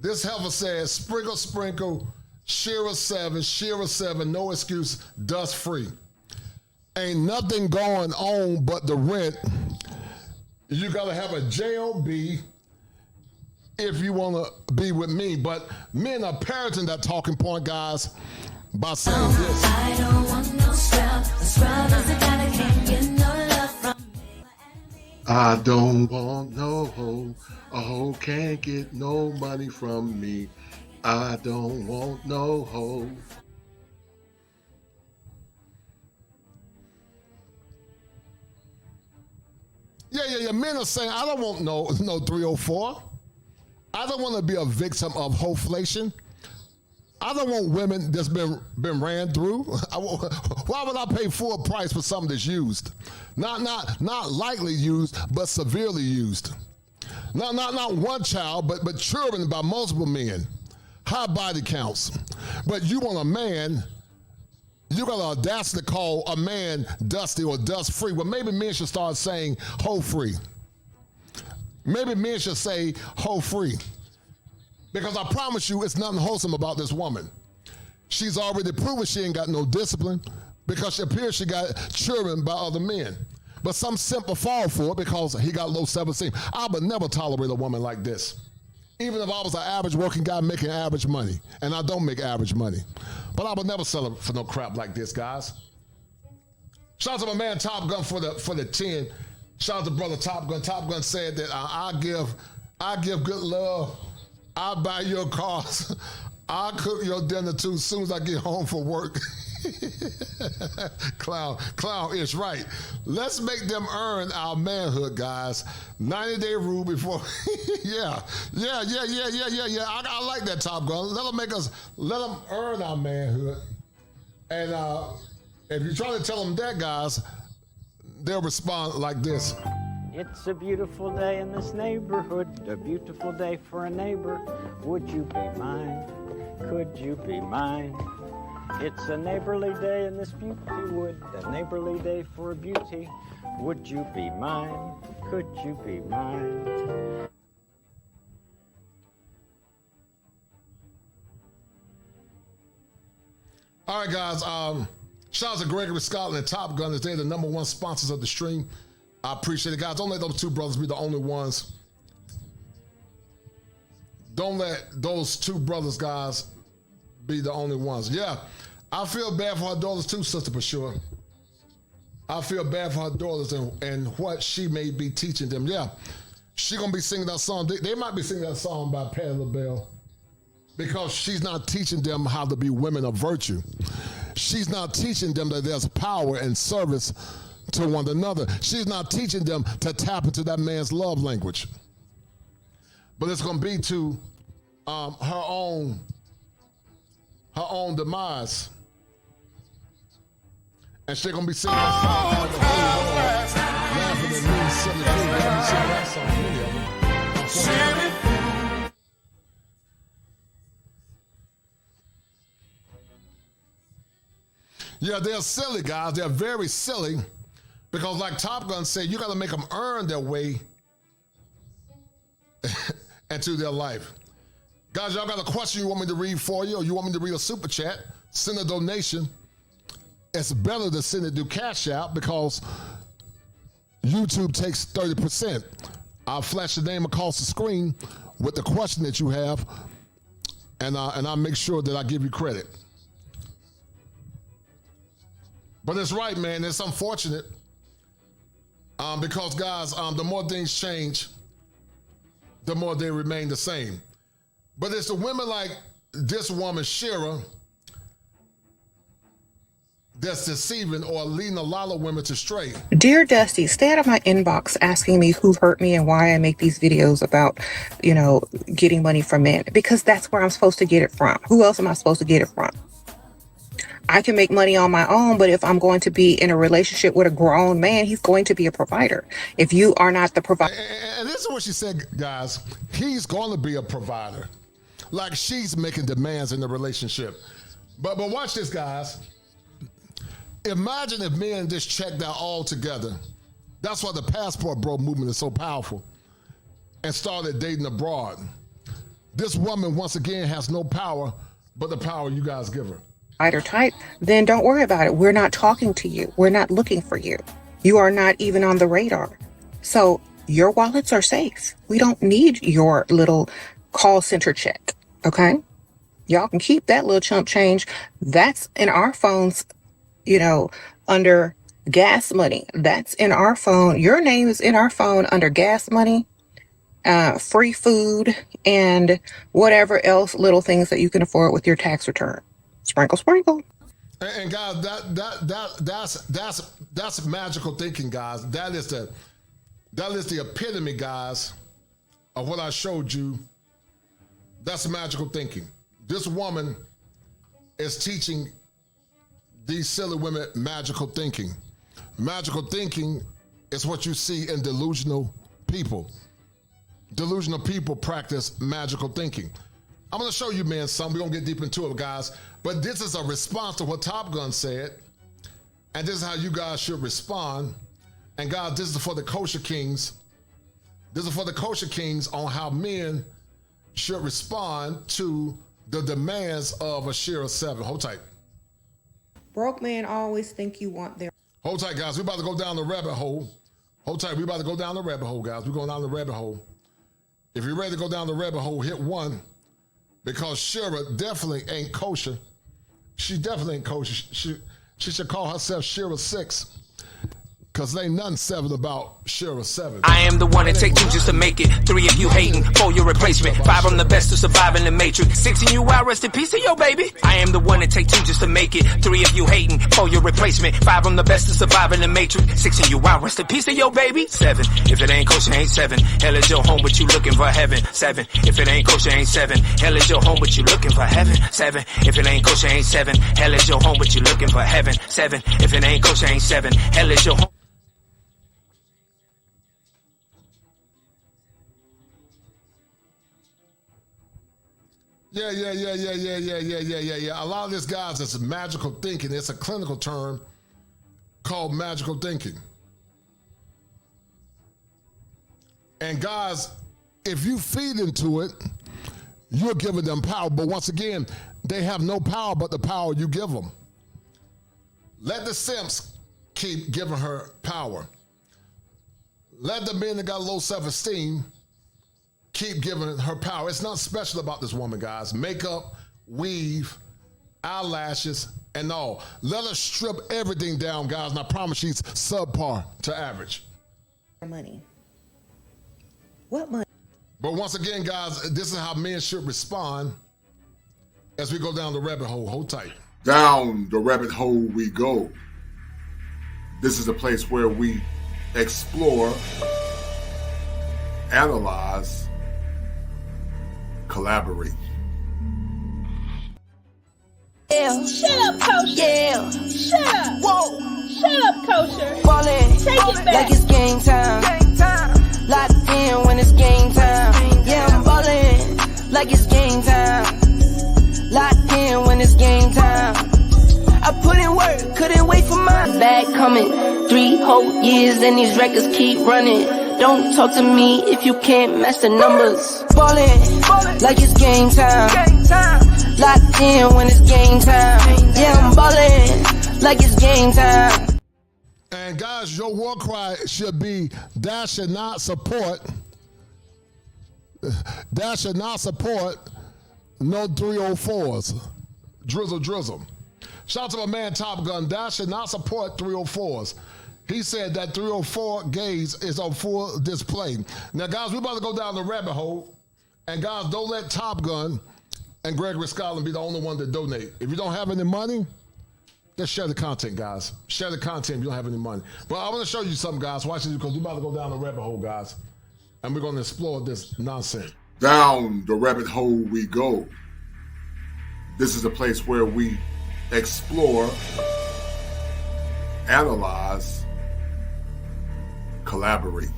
This heifer says, sprinkle, Shira 7, no excuse, dust free. Ain't nothing going on but the rent. You gotta have a job if you wanna be with me. But men are parroting that talking point, guys, by saying this. I don't want no scrub. A scrub is a guy that can't get no love from me. I don't want no hoe. A hoe can't get no money from me. I don't want no hoe. Yeah. Men are saying, I don't want no 304. I don't want to be a victim of hoeflation. I don't want women that's been ran through. Why would I pay full price for something that's used? Not lightly used, but severely used. Not one child, but children by multiple men. High body counts. But you want a man, you got the audacity to call a man dusty or dust free. Well, maybe men should start saying hoe free. Maybe men should say hoe free. Because I promise you, it's nothing wholesome about this woman. She's already proven she ain't got no discipline because it appears she got children by other men. But some simp will fall for it because he got low self-esteem. I would never tolerate a woman like this. Even if I was an average working guy making average money, and I don't make average money. But I would never sell her for no crap like this, guys. Shout out to my man Top Gun for the 10. Shout out to brother Top Gun. Top Gun said that I give good love. I'll buy your cars. I'll cook your dinner too as soon as I get home from work. Clown is right. Let's make them earn our manhood, guys. 90-day rule before. yeah. I like that, Top Gun. Let them earn our manhood. And if you try to tell them that, guys, they'll respond like this. It's a beautiful day in this neighborhood, a beautiful day for a neighbor. Would you be mine? Could you be mine? It's a neighborly day in this beauty wood, a neighborly day for a beauty. Would you be mine? Could you be mine? All right, guys. Shout out to Gregory Scotland and Top Gun. They're the #1 sponsors of the stream. I appreciate it, guys. Don't let those two brothers be the only ones. Don't let those two brothers, guys, be the only ones. Yeah, I feel bad for her daughters too, Sister Pashur. I feel bad for her daughters and what she may be teaching them. Yeah, she gonna be singing that song. They might be singing that song by Patti LaBelle because she's not teaching them how to be women of virtue. She's not teaching them that there's power and service to one another. She's not teaching them to tap into that man's love language. But it's going to be to her own demise. And she's going to be singing that song. Laughing at me, silly that song. Yeah, they're silly, guys. They're very silly. Because like Top Gun said, you got to make them earn their way into their life. Guys, y'all got a question you want me to read for you, or you want me to read a super chat, send a donation. It's better to send it through Cash App because YouTube takes 30%. I'll flash the name across the screen with the question that you have, and I'll make sure that I give you credit. But it's right, man. It's unfortunate. Because, guys, the more things change, the more they remain the same. But it's the women like this woman, Shira, that's deceiving or leading a lot of women to stray. Dear Dusty, stay out of my inbox asking me who hurt me and why I make these videos about, getting money from men. Because that's where I'm supposed to get it from. Who else am I supposed to get it from? I can make money on my own, but if I'm going to be in a relationship with a grown man, he's going to be a provider. If you are not the provider. And this is what she said, guys. He's going to be a provider. Like she's making demands in the relationship. But watch this, guys. Imagine if men just checked out all together. That's why the passport bro movement is so powerful. And started dating abroad. This woman, once again, has no power but the power you guys give her. Type, then don't worry about it. We're not talking to you. We're not looking for you. You are not even on the radar. So your wallets are safe. We don't need your little call center check. Okay? Y'all can keep that little chump change. That's in our phones, under gas money. That's in our phone. Your name is in our phone under gas money, free food, and whatever else little things that you can afford with your tax return. Sprinkle, sprinkle. And guys, that's magical thinking, guys. That is the epitome, guys, of what I showed you. That's magical thinking. This woman is teaching these silly women magical thinking. Magical thinking is what you see in delusional people. Delusional people practice magical thinking. I'm going to show you, man, something. We're going to get deep into it, guys. But this is a response to what Top Gun said. And this is how you guys should respond. And guys, this is for the kosher kings. This is for the kosher kings on how men should respond to the demands of a Shira 7. Hold tight. Broke men always think you want their... Hold tight, guys. We're about to go down the rabbit hole. Hold tight. We're about to go down the rabbit hole, guys. We're going down the rabbit hole. If you're ready to go down the rabbit hole, hit 1. Because Shira definitely ain't kosher. She definitely ain't kosher. She should call herself Shira 6. Cause there ain't nothing 7 about Shira 7. I am the one that take 2 just to make it. 3 of you hating, 4 your replacement. 5 I'm the best to survive in the matrix. 6 of you out, rest in peace to your baby. I am the one that take 2 just to make it. 3 of you hating, 4 your replacement. 5 I'm the best to survive in the matrix. 6 of you out, rest in peace to your baby. 7, if it ain't kosher, ain't 7. Hell is your home, but you looking for heaven. 7, if it ain't kosher, ain't 7. Hell is your home, but you looking for heaven. 7, if it ain't kosher, ain't 7. Hell is your home, but you looking for heaven. 7, if it ain't kosher, ain't 7. Hell is your home. Yeah. A lot of this, guys, is magical thinking. It's a clinical term called magical thinking. And guys, if you feed into it, you're giving them power. But once again, they have no power but the power you give them. Let the simps keep giving her power. Let the men that got low self-esteem keep giving her power. It's not special about this woman, guys. Makeup, weave, eyelashes, and all. Let her strip everything down, guys, and I promise she's subpar to average. Money. What money? But once again, guys, this is how men should respond as we go down the rabbit hole. Hold tight. Down the rabbit hole we go. This is a place where we explore, analyze, collaborate. Yeah. Shut up, Kosher. Yeah. Shut up. Whoa. Shut up, Kosher. Ballin'. Take it back. Like it's game time. Locked in when it's game time. Yeah, I'm ballin'. Like it's game time. Locked in when it's game time. I put in work, couldn't wait for my bag coming. 3 whole years and these records keep running. Don't talk to me if you can't match the numbers. Ballin', like it's game time. Locked in when it's game time. Yeah, I'm ballin', like it's game time. And guys, your war cry should be, that should not support no 304s. Drizzle. Shout out to my man Top Gun. That should not support 304s. He said that 304 gays is on full display. Now, guys, we're about to go down the rabbit hole. And guys, don't let Top Gun and Gregory Scotland be the only one that donate. If you don't have any money, just share the content, guys. Share the content if you don't have any money. But I want to show you something, guys. Watch this, because we're about to go down the rabbit hole, guys. And we're going to explore this nonsense. Down the rabbit hole we go. This is a place where we explore, analyze, collaborate.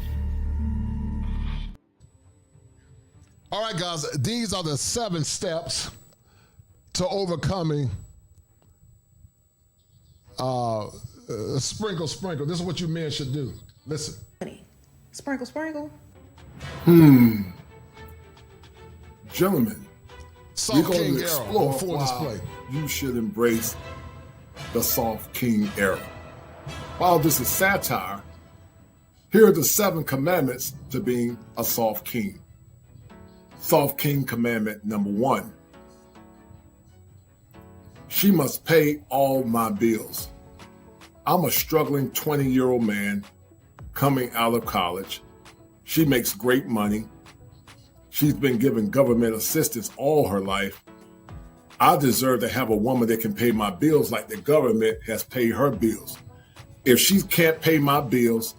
All right, guys, these are the 7 steps to overcoming sprinkle. This is what you men should do. Listen. Sprinkle. Gentlemen, we're going to explore why you should embrace the soft king era. While this is satire, here are the 7 commandments to being a soft king. Soft king commandment number 1. She must pay all my bills. I'm a struggling 20-year-old man coming out of college. She makes great money. She's been given government assistance all her life. I deserve to have a woman that can pay my bills like the government has paid her bills. If she can't pay my bills,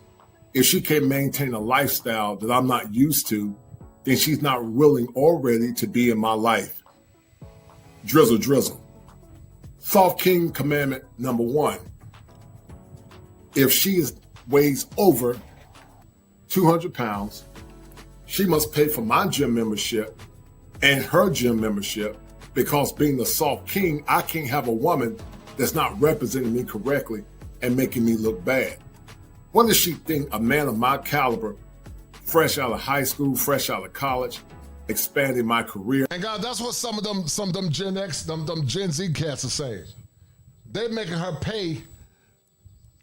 if she can't maintain a lifestyle that I'm not used to, then she's not willing or ready to be in my life. Drizzle. Soft king commandment number 1. If she weighs over 200 pounds, she must pay for my gym membership and her gym membership, because being the soft king, I can't have a woman that's not representing me correctly and making me look bad. What does she think a man of my caliber, fresh out of high school, fresh out of college, expanding my career? And God, that's what some of them Gen X, them Gen Z cats are saying. They're making her pay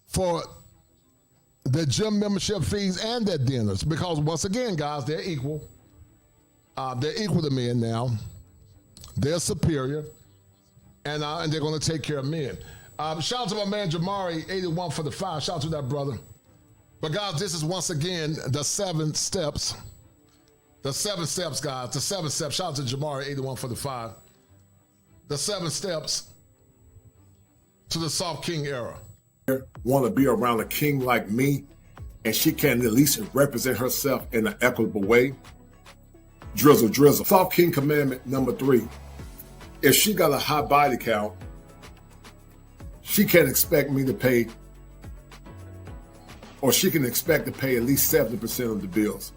for their gym membership fees and their dinners, because once again, guys, they're equal. They're equal to men now. They're superior, and they're going to take care of men. Shout out to my man Jamari, 81 for the 5. Shout out to that brother. But guys, this is once again the 7 steps. The 7 steps, guys. The 7 steps. Shout out to Jamari, 81 for the 5. The 7 steps to the soft king era. Want to be around a king like me, and she can at least represent herself in an equitable way. Drizzle. Soft king commandment number 3. If she got a high body count, she can't expect me to pay, or she can expect to pay at least 70% of the bills.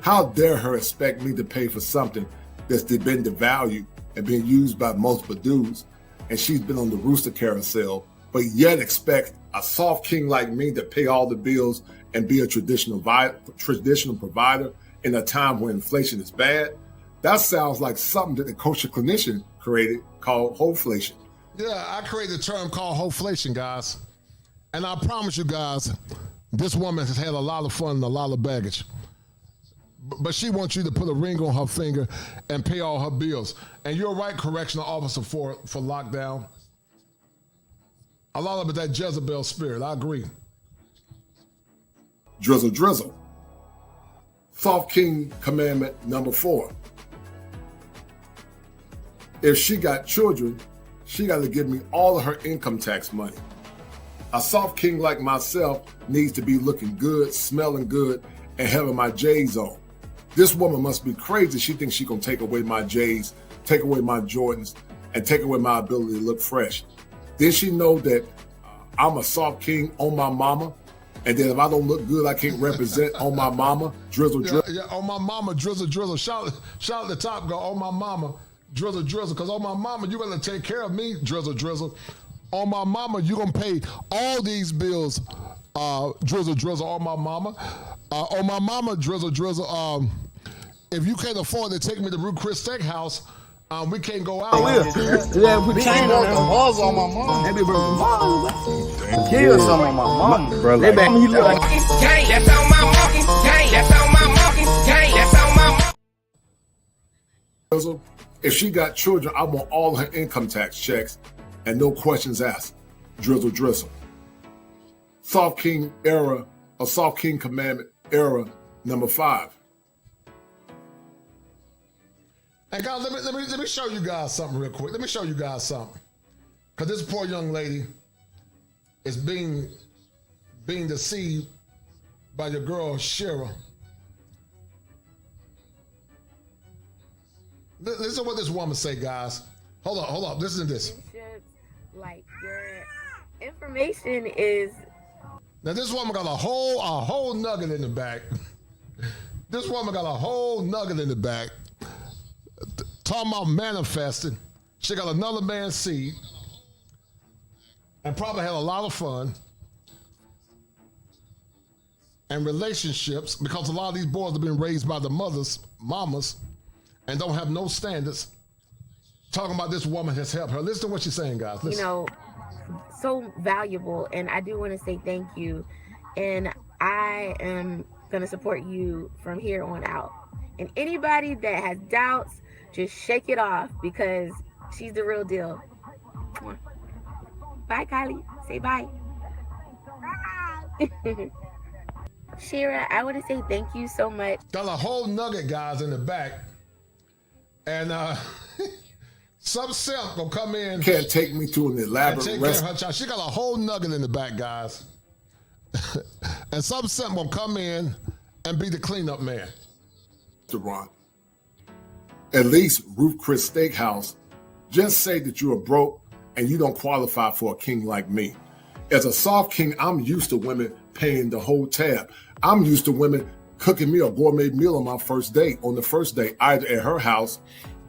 How dare her expect me to pay for something that's been devalued and been used by multiple dudes, and she's been on the rooster carousel, but yet expect a soft king like me to pay all the bills and be a traditional provider in a time when inflation is bad? That sounds like something that the kosher clinician created called wholeflation. Yeah, I created a term called wholeflation, guys. And I promise you guys, this woman has had a lot of fun and a lot of baggage. But she wants you to put a ring on her finger and pay all her bills. And you're right, correctional officer, for lockdown. A lot of it, that Jezebel spirit, I agree. Drizzle. Soft king commandment number 4. If she got children, she got to give me all of her income tax money. A soft king like myself needs to be looking good, smelling good, and having my J's on. This woman must be crazy. She thinks she gonna take away my J's, take away my Jordans, and take away my ability to look fresh. Did she know that I'm a soft king on my mama? And then if I don't look good, I can't represent on my mama, drizzle. Yeah, on my mama, drizzle. Shout at the top, go, on my mama, drizzle. Because on my mama, you're going to take care of me, drizzle. On my mama, you're going to pay all these bills, drizzle. On my mama. On my mama, drizzle. If you can't afford to take me to Ruth Chris Steakhouse, we can't go out. Yeah, we can't go on my mom. Maybe kill some of my mom. Bro, like, you look like that's on my monkey. That's on my monkey. That's on my monkey. If she got children, I want all her income tax checks and no questions asked. Drizzle. Soft King era, or Soft King commandment era number 5. And guys, let me show you guys something real quick. Let me show you guys something. Because this poor young lady is being deceived by your girl, Shira. Listen to what this woman say, guys. Hold on. Listen to this. Like, your information is... Now, this woman got a whole nugget in the back. This woman got a whole nugget in the back. Talking about manifesting. She got another man's seed and probably had a lot of fun and relationships, because a lot of these boys have been raised by the mamas, and don't have no standards. Talking about this woman has helped her. Listen to what she's saying, guys. Listen. You know, so valuable, and I do want to say thank you. And I am going to support you from here on out. And anybody that has doubts, just shake it off, because she's the real deal. Bye, Kylie. Say bye. Bye. Shira, I want to say thank you so much. Got a whole nugget, guys, in the back. And some simp will come in. Can't take me to an elaborate restaurant. She got a whole nugget in the back, guys. And some simp will come in and be the cleanup man. At least Ruth Chris Steakhouse, just say that you're broke and you don't qualify for a king like me. As a soft king, I'm used to women paying the whole tab. I'm used to women cooking me a gourmet meal on the first date, either at her house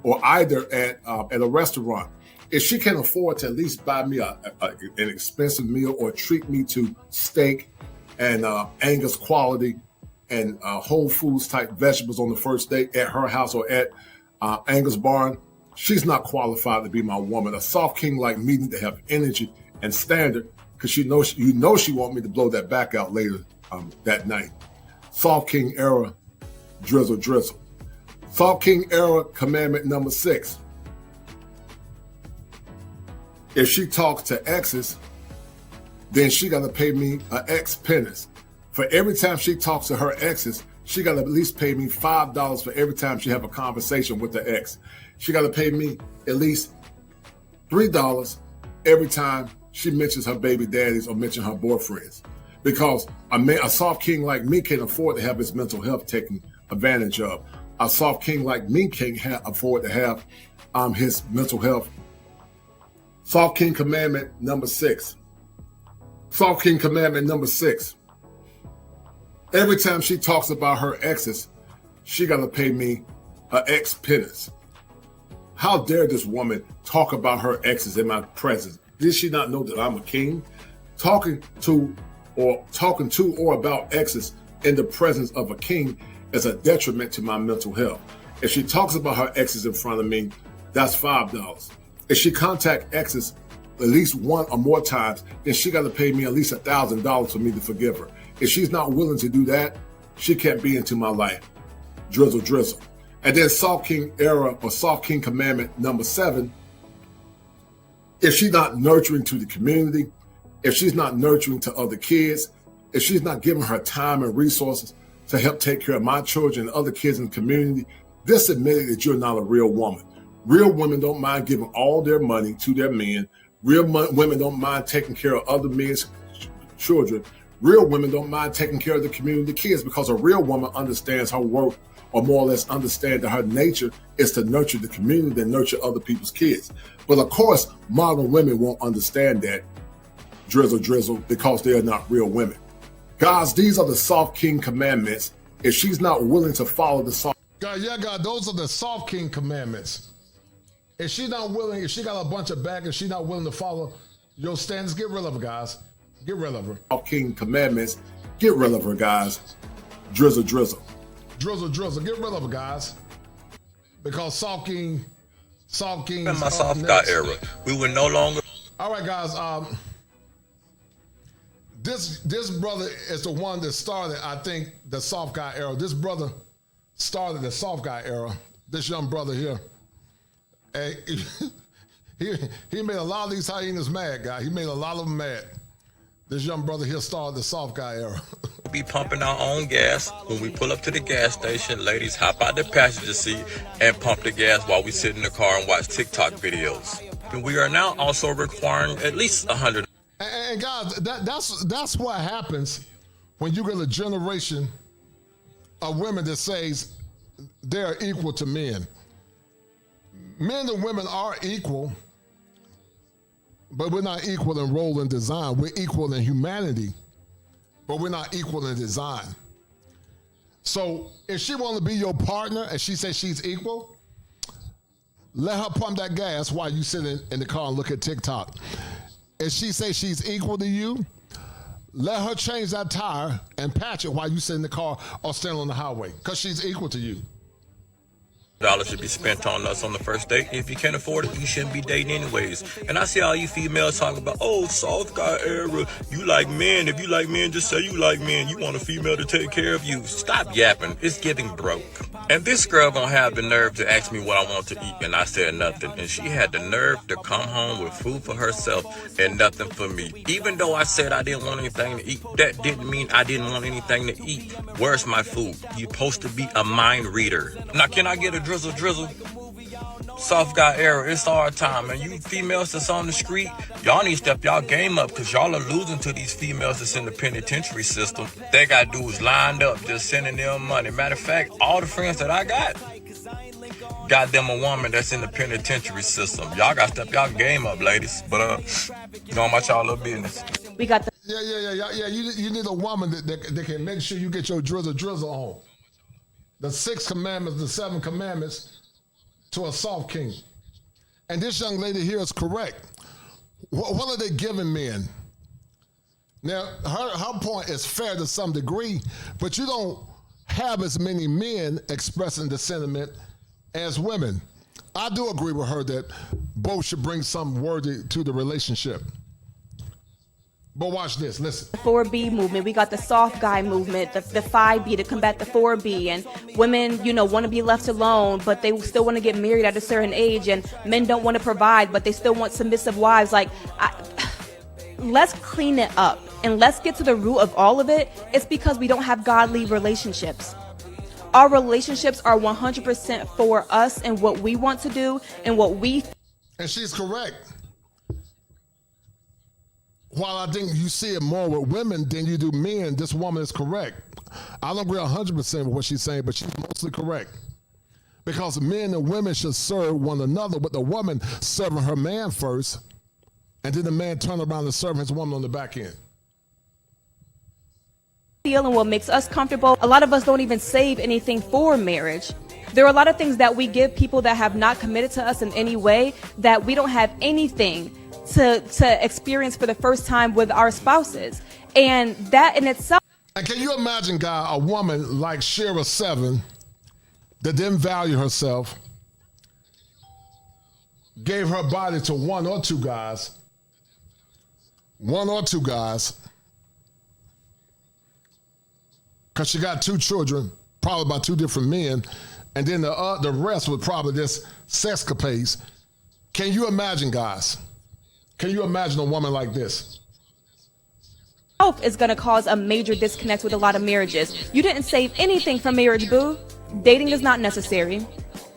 or either at a restaurant. If she can afford to at least buy me an expensive meal or treat me to steak and Angus quality and Whole Foods type vegetables on the first date at her house or at Angus Barn, she's not qualified to be my woman. A soft king like me need to have energy and standard, because you know she want me to blow that back out later that night. Soft King era, drizzle. Soft King era, commandment number 6. If she talks to exes, then she got to pay me an ex penance. For every time she talks to her exes, she got to at least pay me $5 for every time she have a conversation with the ex. She got to pay me at least $3 every time she mentions her baby daddies or mention her boyfriends. Because a soft king like me can't afford to have his mental health taken advantage of. A soft king like me can't afford to have his mental health. Soft King commandment number 6. Soft King commandment number 6. Every time she talks about her exes, she got to pay me an ex penance. How dare this woman talk about her exes in my presence? Did she not know that I'm a king? Talking to or about exes in the presence of a king is a detriment to my mental health. If she talks about her exes in front of me, that's $5. If she contact exes at least one or more times, then she got to pay me at least $1,000 for me to forgive her. If she's not willing to do that, she can't be into my life. Drizzle. And then Soft King era or Soft King commandment number 7. If she's not nurturing to the community, if she's not nurturing to other kids, if she's not giving her time and resources to help take care of my children and other kids in the community, this admitted that you're not a real woman. Real women don't mind giving all their money to their men. Real women don't mind taking care of other men's children. Real women don't mind taking care of the community kids, because a real woman understands her work, or more or less understand that her nature is to nurture the community and nurture other people's kids. But of course, modern women won't understand that, drizzle, because they are not real women. Guys, these are the Soft King commandments. If she's not willing to follow the soft... God, those are the Soft King commandments. If she's not willing, if she got a bunch of back and she's not willing to follow your standards, get rid of her, guys. Get rid of her. Soft King commandments, get rid of her, guys. Drizzle. Drizzle, get rid of her, guys. Because Soft King. In my soft guy era, we were no longer... All right, guys. This brother is the one that started, I think, the soft guy era. This brother started the soft guy era. This young brother here. Hey, he made a lot of these hyenas mad, guy. He made a lot of them mad. This young brother here started the soft guy era. Be pumping our own gas. When we pull up to the gas station, ladies hop out the passenger seat and pump the gas while we sit in the car and watch TikTok videos. And we are now also requiring at least 100. And guys, that's what happens when you get a generation of women that says they're equal to men. Men and women are equal, but we're not equal in role and design. We're equal in humanity, but we're not equal in design. So if she wants to be your partner and she says she's equal, let her pump that gas while you sit in the car and look at TikTok. If she says she's equal to you, let her change that tire and patch it while you sit in the car or stand on the highway, because she's equal to you. $1 should be spent on us on the first date. If you can't afford it, you shouldn't be dating anyways. And I see all you females talking about, oh, soft guy era, you like men. If you like men, just say you like men. You want a female to take care of you. Stop yapping. It's getting broke. And this girl gonna have the nerve to ask me what I want to eat, and I said nothing. And she had the nerve to come home with food for herself and nothing for me. Even though I said I didn't want anything to eat, that didn't mean I didn't want anything to eat. Where's my food? You're supposed to be a mind reader. Now, can I get a drizzle? Soft guy era, it's our time. And you females that's on the street, y'all need to step y'all game up, because y'all are losing to these females that's in the penitentiary system. They got dudes lined up just sending them money. Matter of fact, all the friends that I got them a woman that's in the penitentiary system. Y'all got to step y'all game up, ladies. But going about y'all little business. We got the... Yeah. You need a woman that can make sure you get your drizzle on. The 6 commandments, the 7 commandments to a soft king. And this young lady here is correct. What are they giving men? Now, her point is fair to some degree, but you don't have as many men expressing the sentiment as women. I do agree with her that both should bring something worthy to the relationship. But watch this, listen. The 4B movement, we got the soft guy movement, the 5B to combat the 4B, and women, you know, want to be left alone, but they still want to get married at a certain age, and men don't want to provide, but they still want submissive wives. Like, let's clean it up, and let's get to the root of all of it. It's because we don't have godly relationships. Our relationships are 100% for us and what we want to do and what we... And she's correct. While I think you see it more with women than you do men, this woman is correct. I don't agree 100% with what she's saying, but she's mostly correct. Because men and women should serve one another, with the woman serving her man first, and then the man turn around and serve his woman on the back end. Feel and what makes us comfortable. A lot of us don't even save anything for marriage. There are a lot of things that we give people that have not committed to us in any way, that we don't have anything to experience for the first time with our spouses. And that in itself. And can you imagine, guy, a woman like Shira 7 that didn't value herself, gave her body to one or two guys, because she got 2 children, probably by 2 different men, and then the rest was probably just sexcapades. Can you imagine, guys? Can you imagine a woman like this? Is going to cause a major disconnect with a lot of marriages. You didn't save anything from marriage, boo. Dating is not necessary.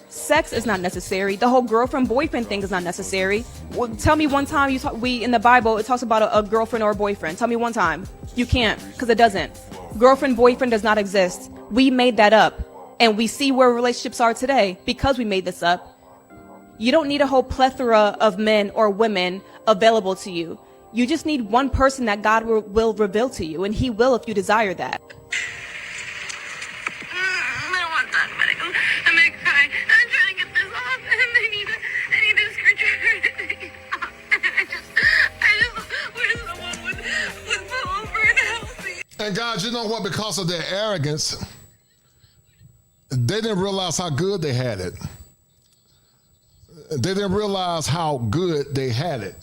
Sex is not necessary. The whole girlfriend-boyfriend thing is not necessary. Well, tell me one time in the Bible, it talks about a girlfriend or a boyfriend. Tell me one time. You can't, because it doesn't. Girlfriend-boyfriend does not exist. We made that up. And we see where relationships are today because we made this up. You don't need a whole plethora of men or women available to you. You just need one person that God will reveal to you, and He will if you desire that. I don't want that, but I'm gonna cry. I'm trying to get this off, and I need a screwdriver. I just wish someone would pull over and help me. And guys, you know what? Because of their arrogance, they didn't realize how good they had it. They didn't realize how good they had it.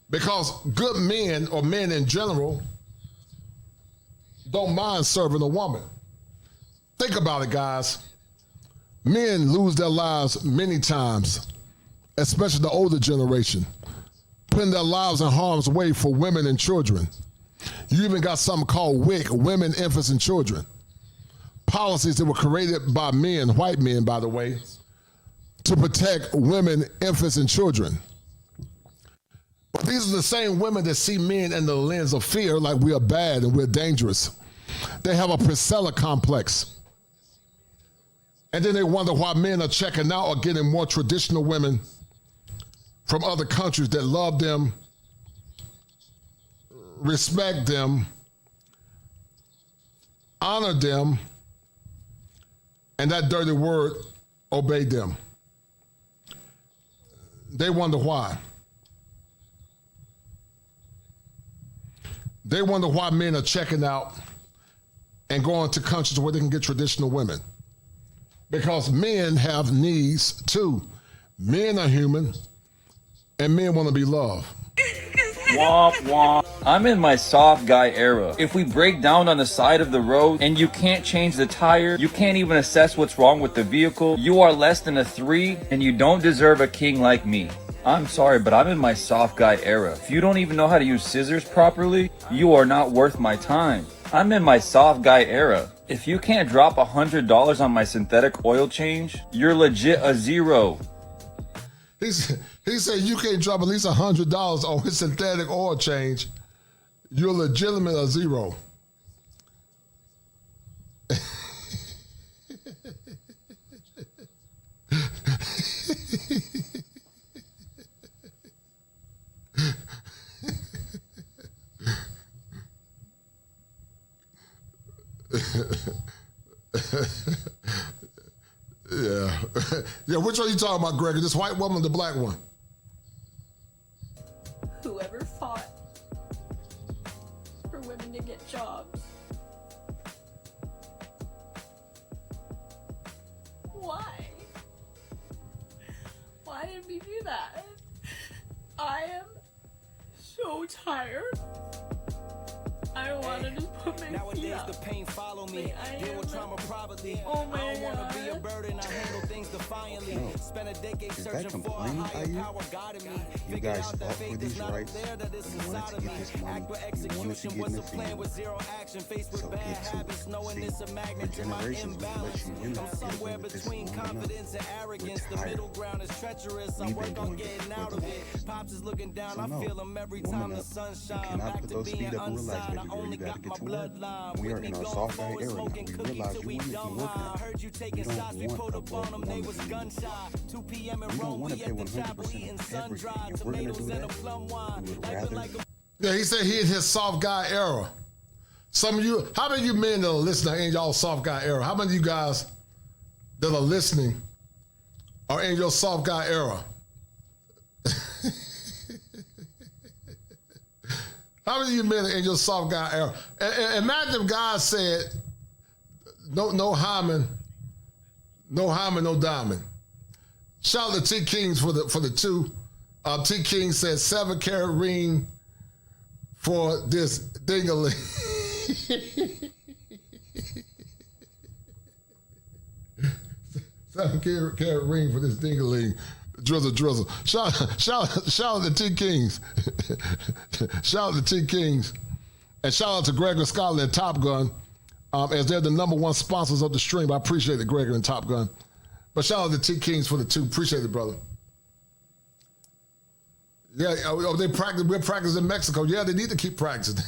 Because good men, or men in general, don't mind serving a woman. Think about it, guys. Men lose their lives many times, especially the older generation, putting their lives in harm's way for women and children. You even got something called WIC, Women, Infants, and Children. Policies that were created by men, white men, by the way, to protect women, infants, and children. But these are the same women that see men in the lens of fear, like we are bad and we're dangerous. They have a Priscilla complex. And then they wonder why men are checking out or getting more traditional women from other countries that love them, respect them, honor them, and that dirty word, obey them. They wonder why. They wonder why men are checking out and going to countries where they can get traditional women. Because men have needs too. Men are human, and men want to be loved. Womp womp. I'm in my soft guy era. If we break down on the side of the road and you can't change the tire, you can't even assess what's wrong with the vehicle, you are less than a 3 and you don't deserve a king like me. I'm sorry, but I'm in my soft guy era. If you don't even know how to use scissors properly, you are not worth my time. I'm in my soft guy era. If you can't drop $100 on my synthetic oil change, you're legit a 0. He said you can't drop at least $100 on his synthetic oil change, you're legitimate a 0. Yeah. Yeah, which one are you talking about, Greg? This white woman or the black one? Whoever fought for women to get jobs. Why? Why did we do that? I am so so tired. I want to just put my feet up. The pain follow me. Deal with trauma privately. Oh my I don't want to be a burden. I handle things defiantly. Spend a decade searching for a higher power guiding me. You guys fought for these rights. You wanted to get this money. You wanted to get in the field. So get to it. See, for generations, we let you women get away with this long enough. We're tired. We've been doing this for the longest. So no, woman up. You cannot put those feet up and realize, baby girl, you gotta get to work. We are in our soft guy era now. We realize you women can work now. We don't want a broke woman anymore. We don't want to pay 100% of everything. If we're gonna do that, we would rather. Yeah, he said he in his soft guy era. Some of you, how many of you men that are listening are in y'all soft guy era? How many of you guys that are listening are in your soft guy era? How many of you men are in your soft guy era? And imagine if God said, no hymen, no diamond. Shout out to T Kings for the two. T King said 7-carat ring for this dingaling. 7-carat ring for this dingaling. Drizzle. Shout out to T Kings. Shout out to T Kings. And shout out to Gregor Scotland and Top Gun, as they're the #1 sponsors of the stream. I appreciate it, Gregor and Top Gun. But shout out to T Kings for the two. Appreciate it, brother. Yeah, they practice. We're practicing in Mexico. Yeah, they need to keep practicing.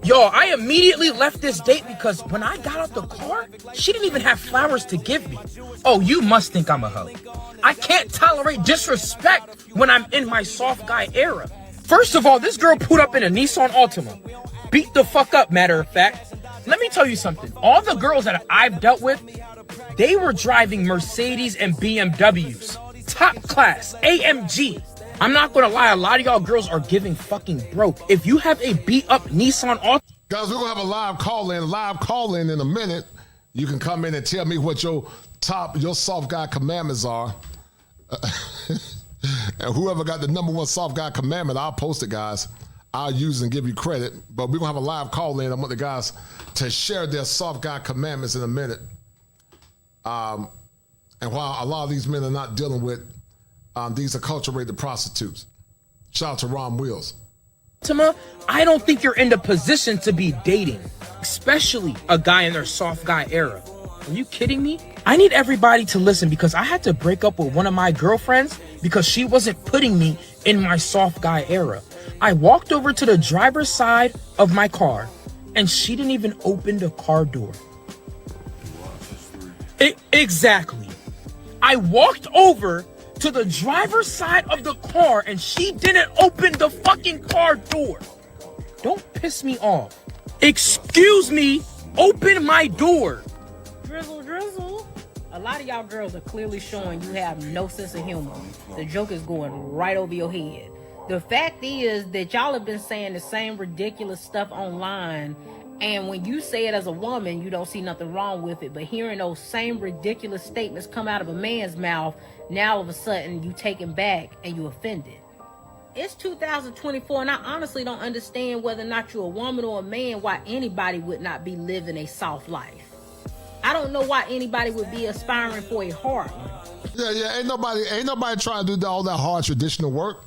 Yo, I immediately left this date because when I got out the car, she didn't even have flowers to give me. Oh, you must think I'm a hoe. I can't tolerate disrespect when I'm in my soft guy era. First of all, this girl pulled up in a Nissan Altima. Beat the fuck up, matter of fact. Let me tell you something. All the girls that I've dealt with, they were driving Mercedes and BMWs. Top class, AMG. I'm not gonna lie, a lot of y'all girls are giving fucking broke. If you have a beat up Nissan Altima. Guys, we're gonna have a live call in a minute. You can come in and tell me what your soft guy commandments are. And whoever got the #1 soft guy commandment, I'll post it, guys. I'll use and give you credit. But we're gonna have a live call in. I want the guys to share their soft guy commandments in a minute. And while a lot of these men are not dealing with these acculturated prostitutes. Shout out to Ron Wills. I don't think you're in the position to be dating, especially a guy in their soft guy era. Are you kidding me? I need everybody to listen because I had to break up with one of my girlfriends because she wasn't putting me in my soft guy era. I walked over to the driver's side of my car and she didn't even open the car door. Exactly. I walked over to the driver's side of the car and she didn't open the fucking car door. Don't piss me off. Excuse me, open my door. Drizzle. A lot of y'all girls are clearly showing you have no sense of humor. The joke is going right over your head. The fact is that y'all have been saying the same ridiculous stuff online, and when you say it as a woman, you don't see nothing wrong with it. But hearing those same ridiculous statements come out of a man's mouth, now all of a sudden you take him back and you offended. It's 2024, and I honestly don't understand whether or not you're a woman or a man, why anybody would not be living a soft life. I don't know why anybody would be aspiring for a hard one. Yeah, ain't nobody trying to do all that hard traditional work.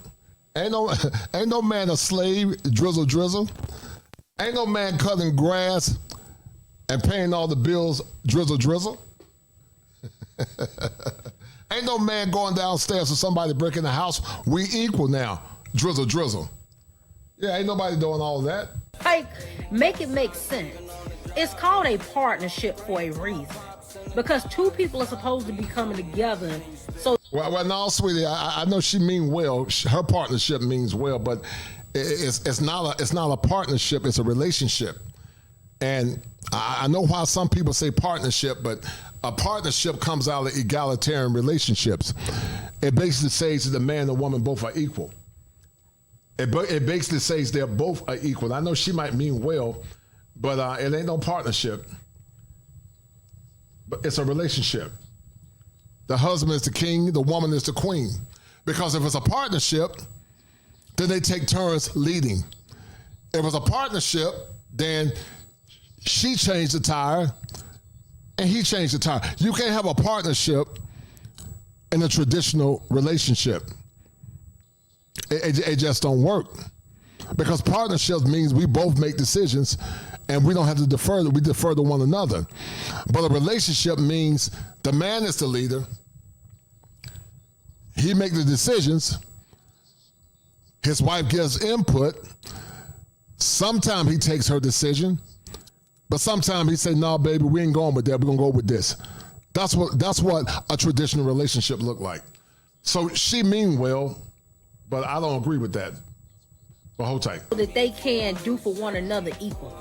Ain't no man a slave, drizzle. Ain't no man cutting grass and paying all the bills, drizzle. Ain't no man going downstairs for somebody breaking the house. We equal now, drizzle. Yeah, ain't nobody doing all that. Like, make it make sense. It's called a partnership for a reason. Because two people are supposed to be coming together. So well, no, sweetie, I know she mean well. Her partnership means well, but it's not a partnership. It's a relationship. And I know why some people say partnership, but a partnership comes out of egalitarian relationships. It basically says that the man and the woman both are equal. It basically says they're both are equal. I know she might mean well, but it ain't no partnership. But it's a relationship. The husband is the king, the woman is the queen. Because if it's a partnership, then they take turns leading. If it's a partnership, then she changed the tire and he changed the tire. You can't have a partnership in a traditional relationship. It just don't work. Because partnerships means we both make decisions and we don't have to defer, we defer to one another. But a relationship means the man is the leader. He makes the decisions. His wife gives input. Sometimes he takes her decision, but sometimes he say, "No, baby, we ain't going with that. We're gonna go with this." That's what a traditional relationship look like. So she mean well, but I don't agree with that. But hold tight. That they can do for one another equal.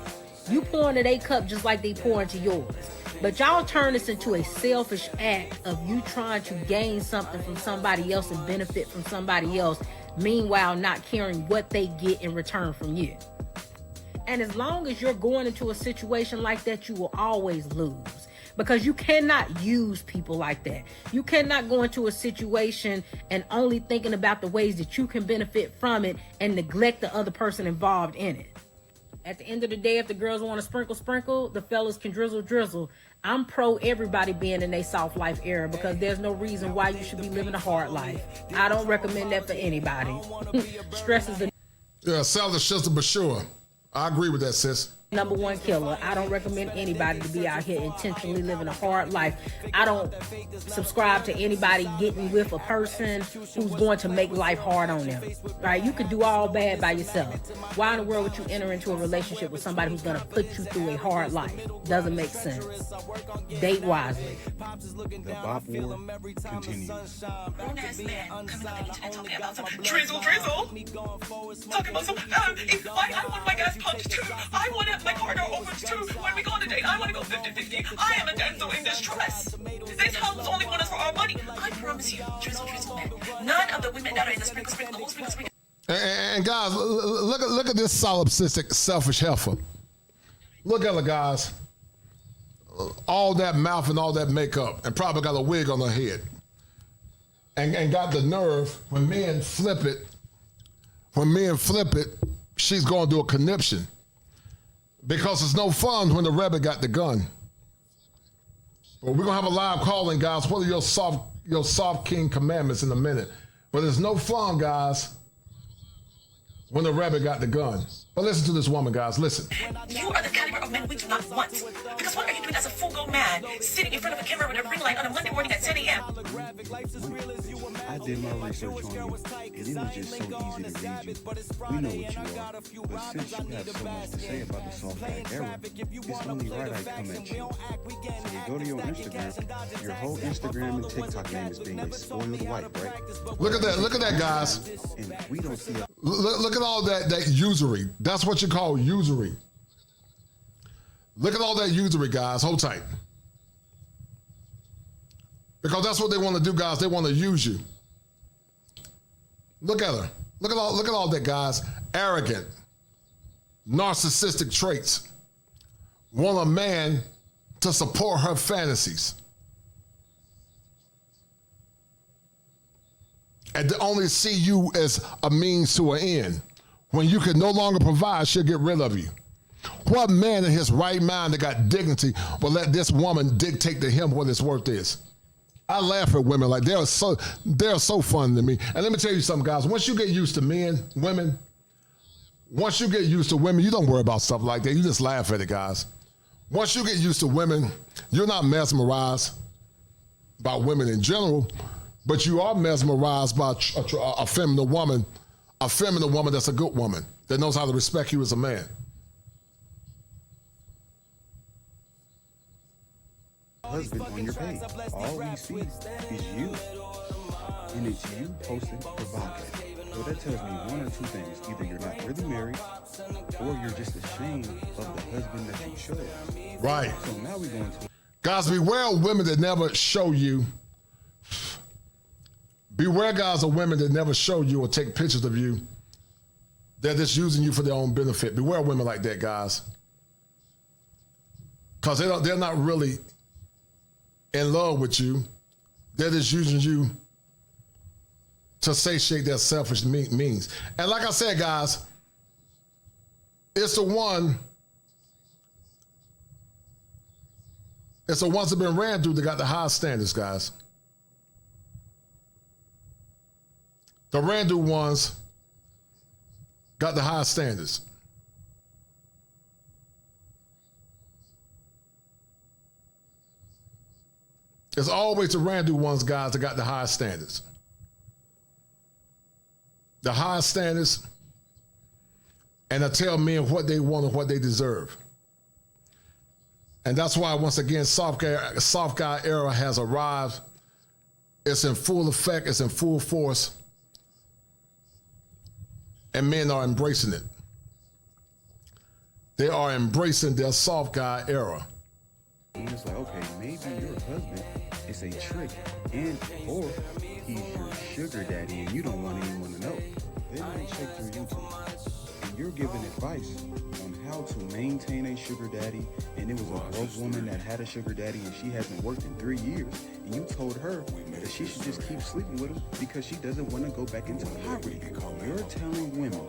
You pour into their cup just like they pour into yours. But y'all turn this into a selfish act of you trying to gain something from somebody else and benefit from somebody else, meanwhile not caring what they get in return from you. And as long as you're going into a situation like that, you will always lose. Because you cannot use people like that. You cannot go into a situation and only thinking about the ways that you can benefit from it and neglect the other person involved in it. At the end of the day, if the girls want to sprinkle, the fellas can drizzle. I'm pro everybody being in a soft life era because there's no reason why you should be living a hard life. I don't recommend that for anybody. Stress is the selfish sister, but sure. I agree with that, sis. number one killer. I don't recommend anybody to be out here intentionally living a hard life. I don't subscribe to anybody getting with a person who's going to make life hard on them. Right? You could do all bad by yourself. Why in the world would you enter into a relationship with somebody who's going to put you through a hard life? Doesn't make sense. Date wisely. The Bob War continues. Grown-ass man coming on the internet talking about some drizzle. Talking about some, I want my gas pumped too. I want my partner opens too. When we go on a date, I want to go 50-50. I am a damsel in distress. These hoes only want us for our money. I promise you, drizzle man. None of the women that are in the sprinkle, the whole sprinkle. And guys, look at this solipsistic, selfish heifer. Look at her, guys. All that mouth and all that makeup, and probably got a wig on her head. And got the nerve, when men flip it, she's going to do a conniption. Because it's no fun when the rebel got the gun. But we're going to have a live calling, guys. What are your soft king commandments in a minute? But it's no fun, guys, when the rebel got the gun. But listen to this woman, guys. Listen. You are the caliber of men we do not want. Because what are you doing as a full-grown man, sitting in front of a camera with a ring light on a Monday morning at 10 a.m.? I did my research on you, and it was just so easy to read you. We know what you are, but since you have so much to say about the soft guy era, it's only right I come at you. So you go to your Instagram, your whole Instagram and TikTok name is being a spoiled white, right? Look at that, guys. And we don't see Look at all that usury. That's what you call usury. Look at all that usury, guys. Hold tight. Because that's what they want to do, guys. They want to use you. Look at her. Look at all that, guys. Arrogant, narcissistic traits. Want a man to support her fantasies. And to only see you as a means to an end. When you can no longer provide, she'll get rid of you. What man in his right mind that got dignity will let this woman dictate to him what his worth is? I laugh at women like they're so fun to me. And let me tell you something, guys. Once you get used to women, you don't worry about stuff like that. You just laugh at it, guys. Once you get used to women, you're not mesmerized by women in general, but you are mesmerized by a feminine woman that's a good woman, that knows how to respect you as a man. Husband on your page. All we see is you. And it's you posting provocative. So that tells me one or two things. Either you're not really married, or you're just ashamed of the husband that you show. Right. So now we're going to... Guys, beware of women that never show you. Beware, guys, of women that never show you or take pictures of you. They're just using you for their own benefit. Beware of women like that, guys. Because they're not really in love with you. that is using you to satiate their selfish means. And like I said, guys, it's the ones that been ran through that got the highest standards, guys. The ran through ones got the highest standards. It's always the ran through ones, guys, that got the highest standards. The highest standards, and to tell men what they want and what they deserve. And that's why, once again, soft guy era has arrived. It's in full effect. It's in full force. And men are embracing it. They are embracing their soft guy era. And it's like, okay, maybe your husband is a trick, or he's your sugar daddy and you don't want anyone to know. They might check through YouTube. And you're giving advice on how to maintain a sugar daddy, and it was a broke woman that had a sugar daddy and she hasn't worked in 3 years, and you told her that she should just keep sleeping with him because she doesn't want to go back into poverty. You're telling women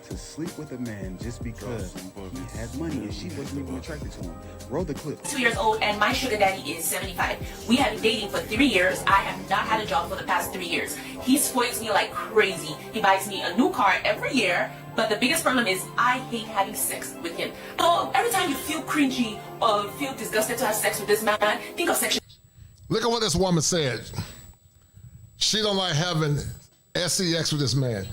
to sleep with a man just because he has money and she wasn't even attracted to him. Roll the clip. 2 years old and my sugar daddy is 75. We have been dating for 3 years. I have not had a job for the past 3 years. He spoils me like crazy. He buys me a new car every year. But the biggest problem is I hate having sex with him. So every time you feel cringy or feel disgusted to have sex with this man, think of sex. Look at what this woman said. She don't like having sex with this man.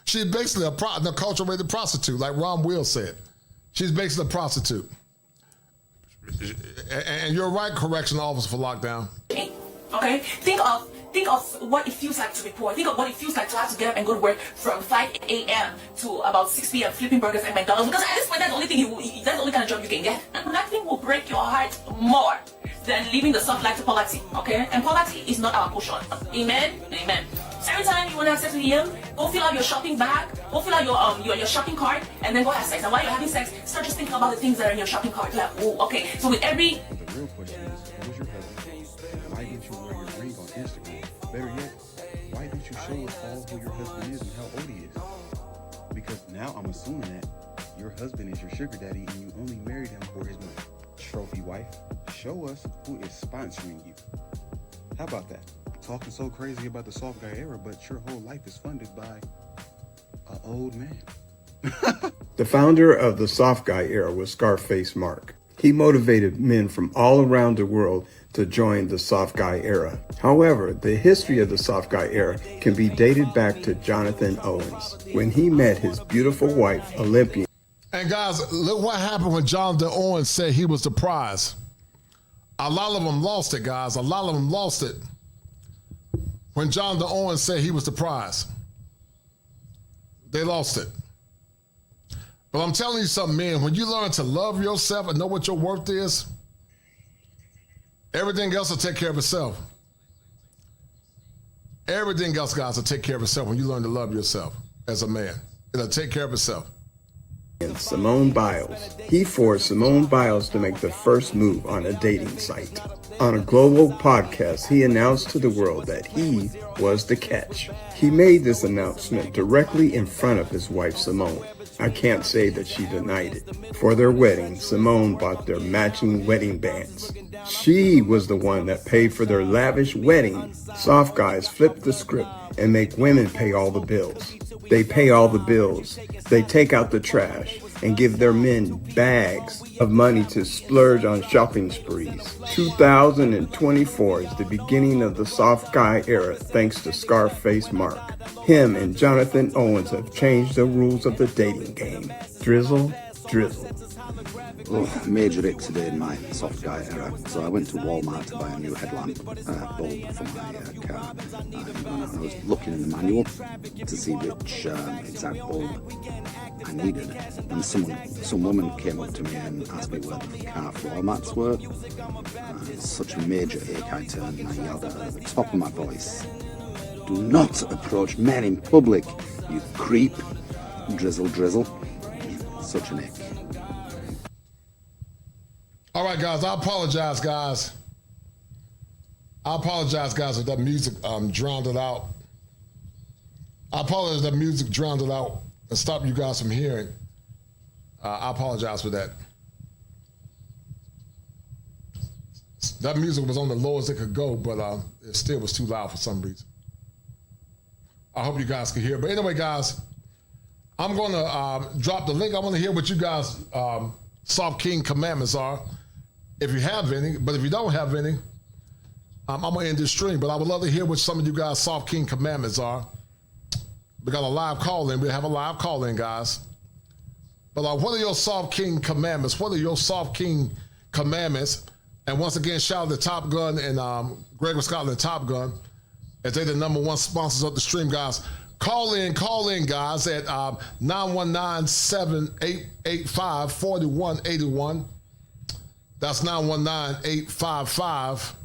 She's basically a culture-rated prostitute, like Ron Will said. She's basically a prostitute. And you're right, correction officer for lockdown. Okay? Think of what it feels like to be poor. Think of what it feels like to have to get up and go to work from 5 a.m. to about 6 p.m. flipping burgers at McDonald's. Because at this point, that's the only kind of job you can get. Nothing will break your heart more than living the soft life to poverty. Okay? And poverty is not our portion. Amen? Amen. So every time you want to have sex with him, go fill out your shopping bag, go fill out your shopping cart, and then go have sex. And while you're having sex, start just thinking about the things that are in your shopping cart. Like, oh, okay. So with every... But the real question is, who's your husband? Why didn't you wear your ring on Instagram? Better yet, why didn't you show us all who your husband is and how old he is? Because now I'm assuming that your husband is your sugar daddy and you only married him for his money. Trophy wife, show us who is sponsoring you. How about that? Talking so crazy about the soft guy era, but your whole life is funded by an old man. The founder of the soft guy era was Scarface Mark. He motivated men from all around the world to join the soft guy era. However, the history of the soft guy era can be dated back to Jonathan Owens, when he met his beautiful wife, Olympian. And guys, look what happened when Jonathan Owens said he was the prize. A lot of them lost it, guys. A lot of them lost it when Jonathan Owens said he was the prize. They lost it. But I'm telling you something, man, when you learn to love yourself and know what your worth is, everything else will take care of itself. Everything else, guys, will take care of itself when you learn to love yourself as a man. It'll take care of itself. Simone Biles. He forced Simone Biles to make the first move on a dating site. On a global podcast, he announced to the world that he was the catch. He made this announcement directly in front of his wife, Simone. I can't say that she denied it. For their wedding, Simone bought their matching wedding bands. She was the one that paid for their lavish wedding. Soft guys flip the script and make women pay all the bills. They pay all the bills. They take out the trash and give their men bags of money to splurge on shopping sprees. 2024 is the beginning of the soft guy era thanks to Scarface Mark. Him and Jonathan Owens have changed the rules of the dating game. Drizzle, drizzle. Well, major hit today in my soft guy era. So I went to Walmart to buy a new headlamp bulb for my car. And I was looking in the manual to see which exact bulb I needed. And some woman came up to me and asked me where the car floor mats were. Such a major ache I turned and I yelled at her at the top of my voice. Do not approach men in public, you creep. Drizzle, drizzle. Such an ick. All right, guys, I apologize, guys. If that music drowned it out. I apologize if that music drowned it out and stopped you guys from hearing. I apologize for that. That music was on the lowest it could go, but it still was too loud for some reason. I hope you guys can hear. But anyway, guys, I'm going to drop the link. I want to hear what you guys' soft king commandments are, if you have any. But if you don't have any, I'm going to end this stream. But I would love to hear what some of you guys' soft king commandments are. We got a live call-in. We have a live call-in, guys. But what are your soft king commandments? What are your soft king commandments? And once again, shout out to Top Gun and Greg Scotland and Top Gun, as they're the #1 sponsors of the stream, guys. Call in, guys, at 919-785-4181. That's 919-855-4181.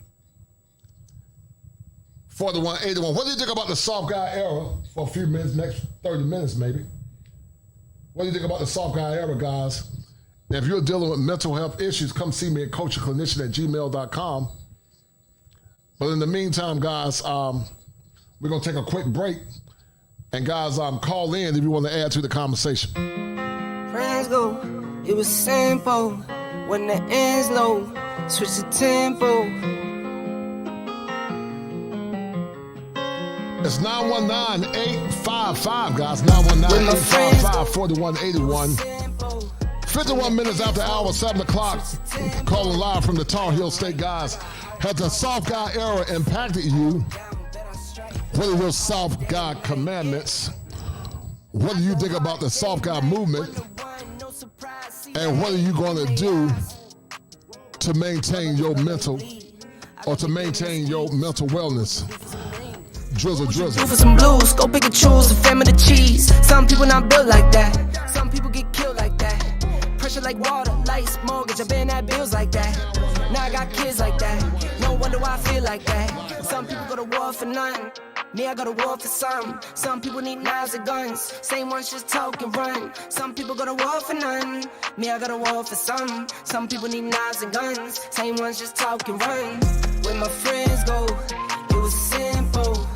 What do you think about the soft guy era for a few minutes, next 30 minutes maybe? What do you think about the soft guy era, guys? And if you're dealing with mental health issues, come see me at coachclinician@gmail.com. But in the meantime, guys, we're going to take a quick break. And guys, call in if you want to add to the conversation. Friends go, it was simple. When the end's low, switch the tempo. It's 919-855, guys. 919-855-4181. 51 minutes after hour, 7 o'clock. Calling live from the Tar Heel State, guys. Has the soft guy era impacted you? What are your soft guy commandments? What do you think about the soft guy movement? And what are you going to do to maintain your mental or to maintain your mental wellness? Drizzle, drizzle. For some blues, go pick and choose the fam of the cheese. Some people not built like that. Some people get killed like that. Pressure like water, lights, mortgage, I've been at bills like that. Now I got kids like that. No wonder why I feel like that. Some people go to war for nothing. Me, I go to war for something. Some people need knives and guns. Same ones just talk and run. Some people go to war for none. Me, I go to war for something. Some people need knives and guns. Same ones just talk and run. Where my friends go, it was simple.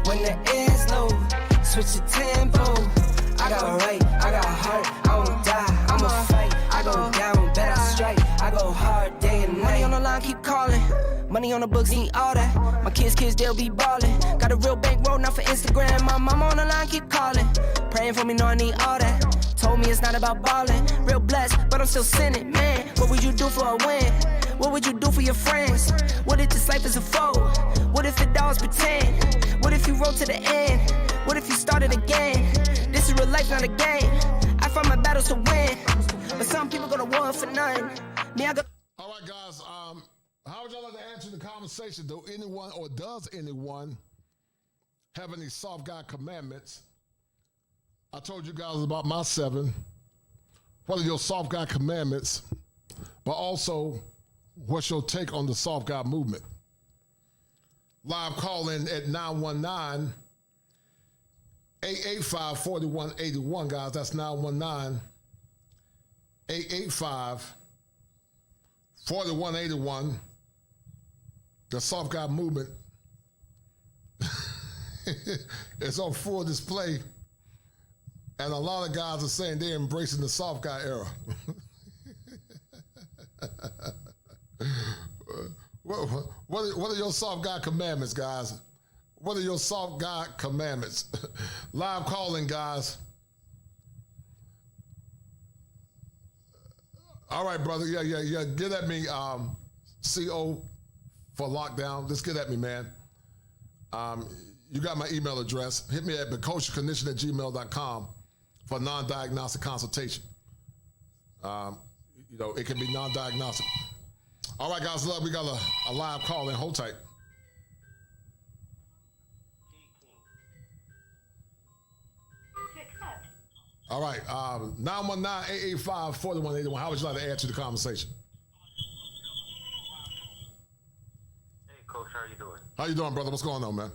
When the end's low, switch the tempo. I got right, I got heart, I won't die, I'ma fight. I go down, bet I strike. I go hard day and night. Money on the line, keep calling. Money on the books, need all that. My kids, they'll be ballin'. Got a real bankroll, not for Instagram. My mama on the line, keep calling. Praying for me, know I need all that. Told me it's not about ballin'. Real blessed, but I'm still sinning, man. What would you do for a win? What would you do for your friends? What if this life is a foe? What if it alls pretend? What if you roll to the end? What if you started again? This is real life, not a game. I fight my battles to win. But some people go to war for none. Me, I go. All right, guys. How would y'all like to answer the conversation? Do anyone or does anyone have any soft guy commandments? I told you guys about my 7. What are your soft guy commandments? But also, what's your take on the soft guy movement? Live call in at 919-885-4181, guys. That's 919-885-4181. The soft guy movement is on full display. And a lot of guys are saying they're embracing the soft guy era. What are your soft guy commandments, guys? What are your soft guy commandments? Live calling, guys. All right, brother. Yeah. Get at me, CO for lockdown. Just get at me, man. You got my email address. Hit me at coachclinician@gmail.com for non-diagnostic consultation. It can be non-diagnostic. All right, guys, look, we got a live call in. Hold tight. All right, 919-885-4181. How would you like to add to the conversation? Hey, Coach, how you doing? How you doing, brother? What's going on, man?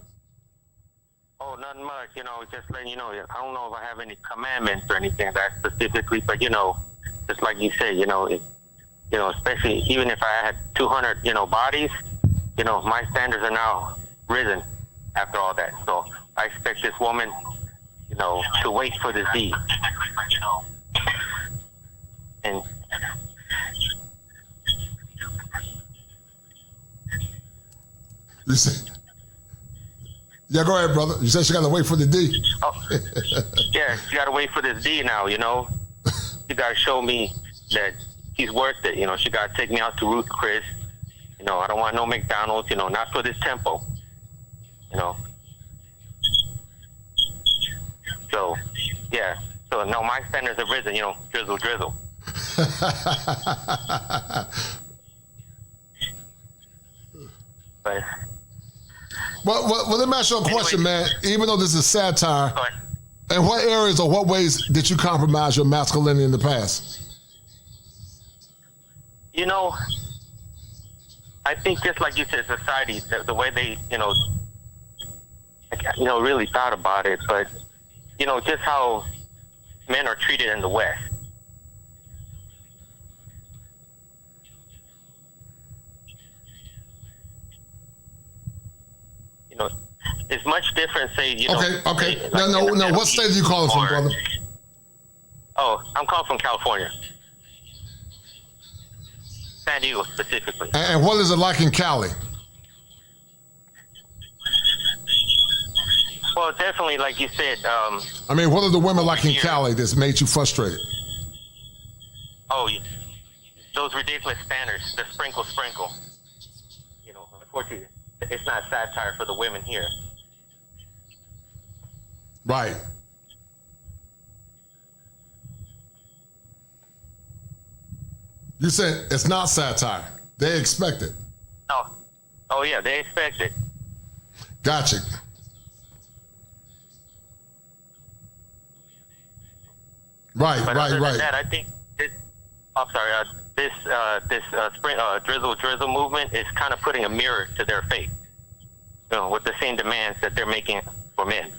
Oh, nothing much. Just letting you know. I don't know if I have any commandments or anything that specifically, but just like you said, especially even if I had 200, bodies, my standards are now risen after all that. So I expect this woman, to wait for this deed. And you say, yeah, go ahead, brother. You said she got to wait for the D. Oh, yeah, she got to wait for this D now, She got to show me that he's worth it. She got to take me out to Ruth Chris. I don't want no McDonald's, not for this tempo. So, yeah. So, no, my standards have risen, drizzle. But, well, let me ask you a question, man. Even though this is satire, in what areas or what ways did you compromise your masculinity in the past? I think just like you said, society, the way they, really thought about it, but, just how men are treated in the West. It's much different, say, Okay. No. What state are you calling from, brother? Oh, I'm calling from California. San Diego, specifically. And what is it like in Cali? Well, definitely, like you said. What are the women like in Cali that's made you frustrated? Oh, those ridiculous standards, the sprinkle. Unfortunately, it's not satire for the women here. Right. You said it's not satire. They expect it. No. Oh, yeah, they expect it. Gotcha. Right. That, I think this drizzle movement is kind of putting a mirror to their fate, with the same demands that they're making for men.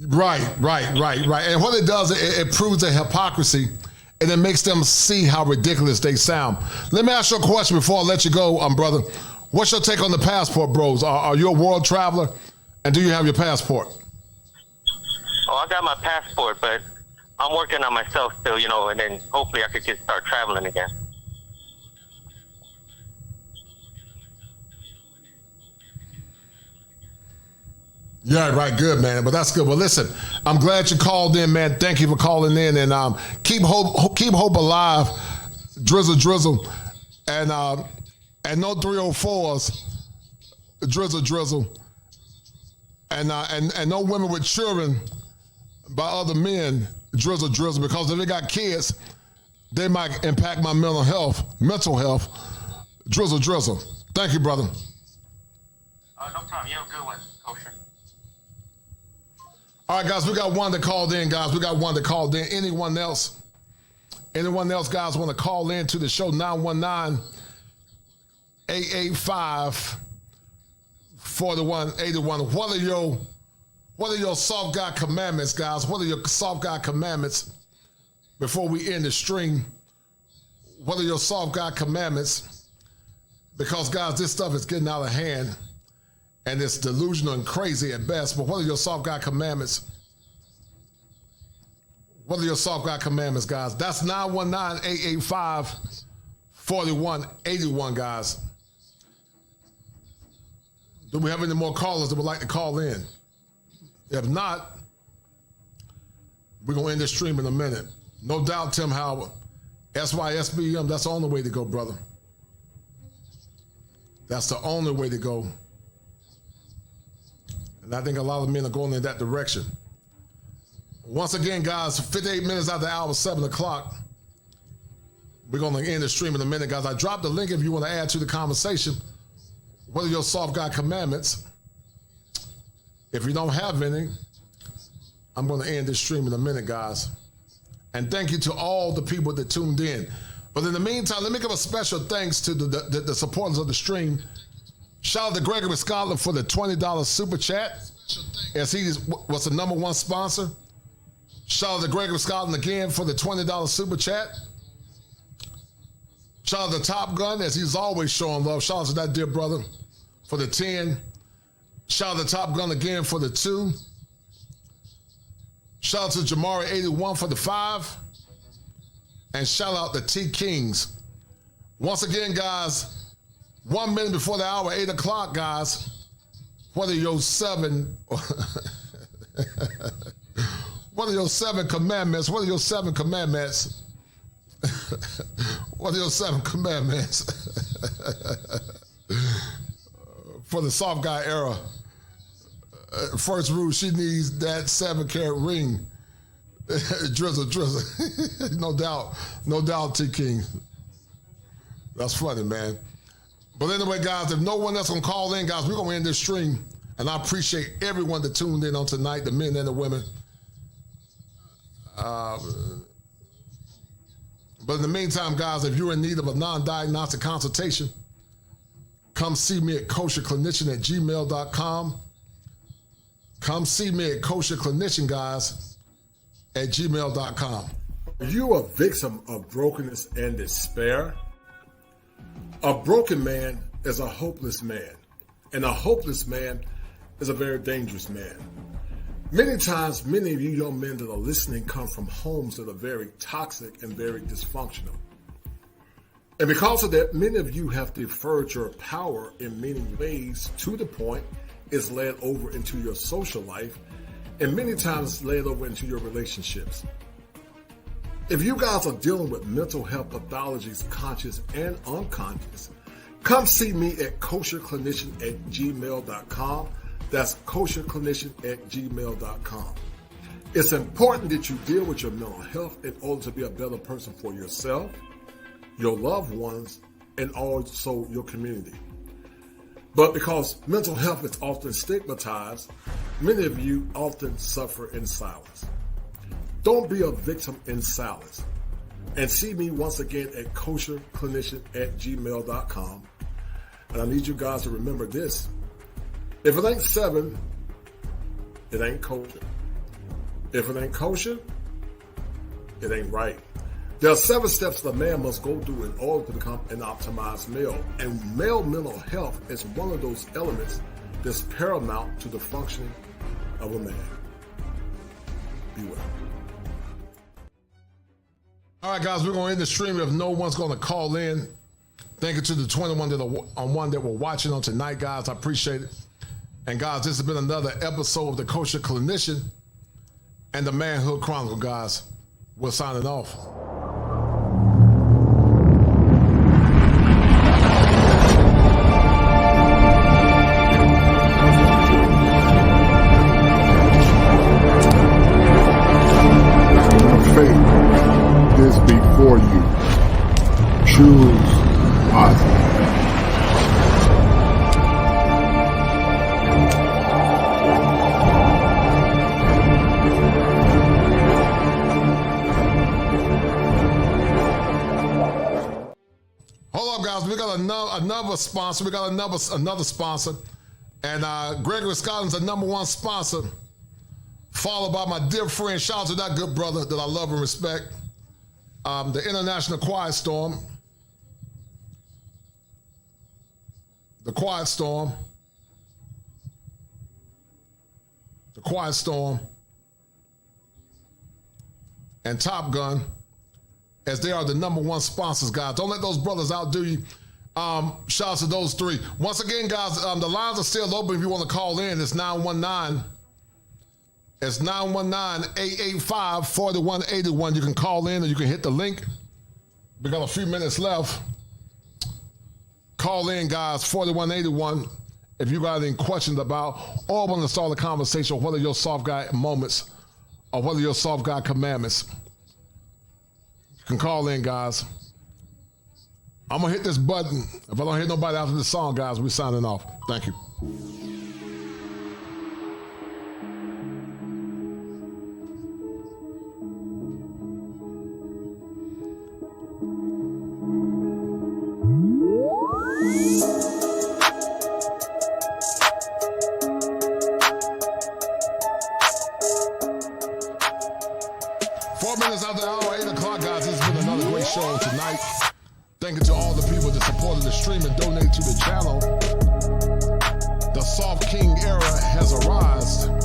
Right. And what it does, it proves their hypocrisy, and it makes them see how ridiculous they sound. Let me ask you a question before I let you go, brother. What's your take on the passport, bros? Are you a world traveler, and do you have your passport? Oh, I got my passport, but I'm working on myself still, and then hopefully I could just start traveling again. Yeah, right. Good, man. But that's good. Well, listen, I'm glad you called in, man. Thank you for calling in, and keep hope alive, drizzle, and no 304s, drizzle, and no women with children by other men, drizzle, because if they got kids, they might impact my mental health, drizzle. Thank you, brother. No problem. You have a good one, Kosher. All right, guys, we got one that called in, Anyone else, guys, want to call in to the show? 919-885-4181. What are your soft God commandments, guys? What are your soft God commandments before we end the stream? What are your soft God commandments? Because, guys, this stuff is getting out of hand. And it's delusional and crazy at best. But what are your soft God commandments? What are your soft God commandments, guys? That's 919-885-4181, guys. Do we have any more callers that would like to call in? If not, we're going to end this stream in a minute. No doubt, Tim Howard. SYSBM, that's the only way to go, brother. That's the only way to go. And I think a lot of men are going in that direction. Once again, guys, 58 minutes after the hour, 7 o'clock. We're going to end the stream in a minute, guys. I dropped the link if you want to add to the conversation. What are your soft God commandments? If you don't have any, I'm going to end this stream in a minute, guys. And thank you to all the people that tuned in. But in the meantime, let me give a special thanks to the supporters of the stream. Shout out to Gregory Scotland for the $20 super chat, as he was the #1 sponsor. Shout out to Gregory Scotland again for the $20 super chat. Shout out to Top Gun, as he's always showing love. Shout out to that dear brother for the 10. Shout out to Top Gun again for the 2. Shout out to Jamari81 for the 5. And shout out to T Kings. Once again, guys, 1 minute before the hour, 8 o'clock, guys. What are your 7 what are your 7 commandments? What are your 7 commandments? What are your 7 commandments for the soft guy era? First rule, she needs that 7-carat ring. Drizzle. No doubt, T King. That's funny, man. But anyway, guys, if no one else gonna call in, guys, we're gonna end this stream. And I appreciate everyone that tuned in on tonight, the men and the women. But in the meantime, guys, if you're in need of a non-diagnostic consultation, come see me at kosherclinician@gmail.com. Come see me at kosherclinician, guys, at gmail.com. Are you a victim of brokenness and despair? A broken man is a hopeless man, and a hopeless man is a very dangerous man. Many times, many of you young men that are listening come from homes that are very toxic and very dysfunctional. And because of that, many of you have deferred your power in many ways, to the point it's led over into your social life, and many times led over into your relationships. If you guys are dealing with mental health pathologies, conscious and unconscious, come see me at kosherclinician@gmail.com. That's kosherclinician@gmail.com. It's important that you deal with your mental health in order to be a better person for yourself, your loved ones, and also your community. But because mental health is often stigmatized, many of you often suffer in silence. Don't be a victim in silence. And see me once again at kosherclinician@gmail.com. And I need you guys to remember this. If it ain't 7, it ain't kosher. If it ain't kosher, it ain't right. There are 7 steps that a man must go through in order to become an optimized male. And male mental health is one of those elements that's paramount to the functioning of a man. Be well. All right, guys, we're going to end the stream if no one's going to call in. Thank you to the 21 that were watching on tonight, guys. I appreciate it. And guys, this has been another episode of the Kosher Clinician and the Manhood Chronicle, guys. We're signing off. Faith is before you. Choose wisely. Hold up, guys. We got another sponsor. We got another sponsor. And Gregory Scotland's the #1 sponsor, followed by my dear friend, shout out to that good brother that I love and respect, the International Quiet Storm. The Quiet Storm. The Quiet Storm. And Top Gun, as they are the #1 sponsors, guys. Don't let those brothers outdo you. Shout out to those 3. Once again, guys, the lines are still open if you want to call in. It's 919. It's 919-885-4181. You can call in or you can hit the link. We got a few minutes left. Call in, guys, 4181. If you got any questions about or want to start a conversation, what are your soft guy moments or what are your soft guy commandments? You can call in, guys. I'm going to hit this button. If I don't hear nobody after this song, guys, we're signing off. Thank you. donate to the channel. The Soft King era has arisen.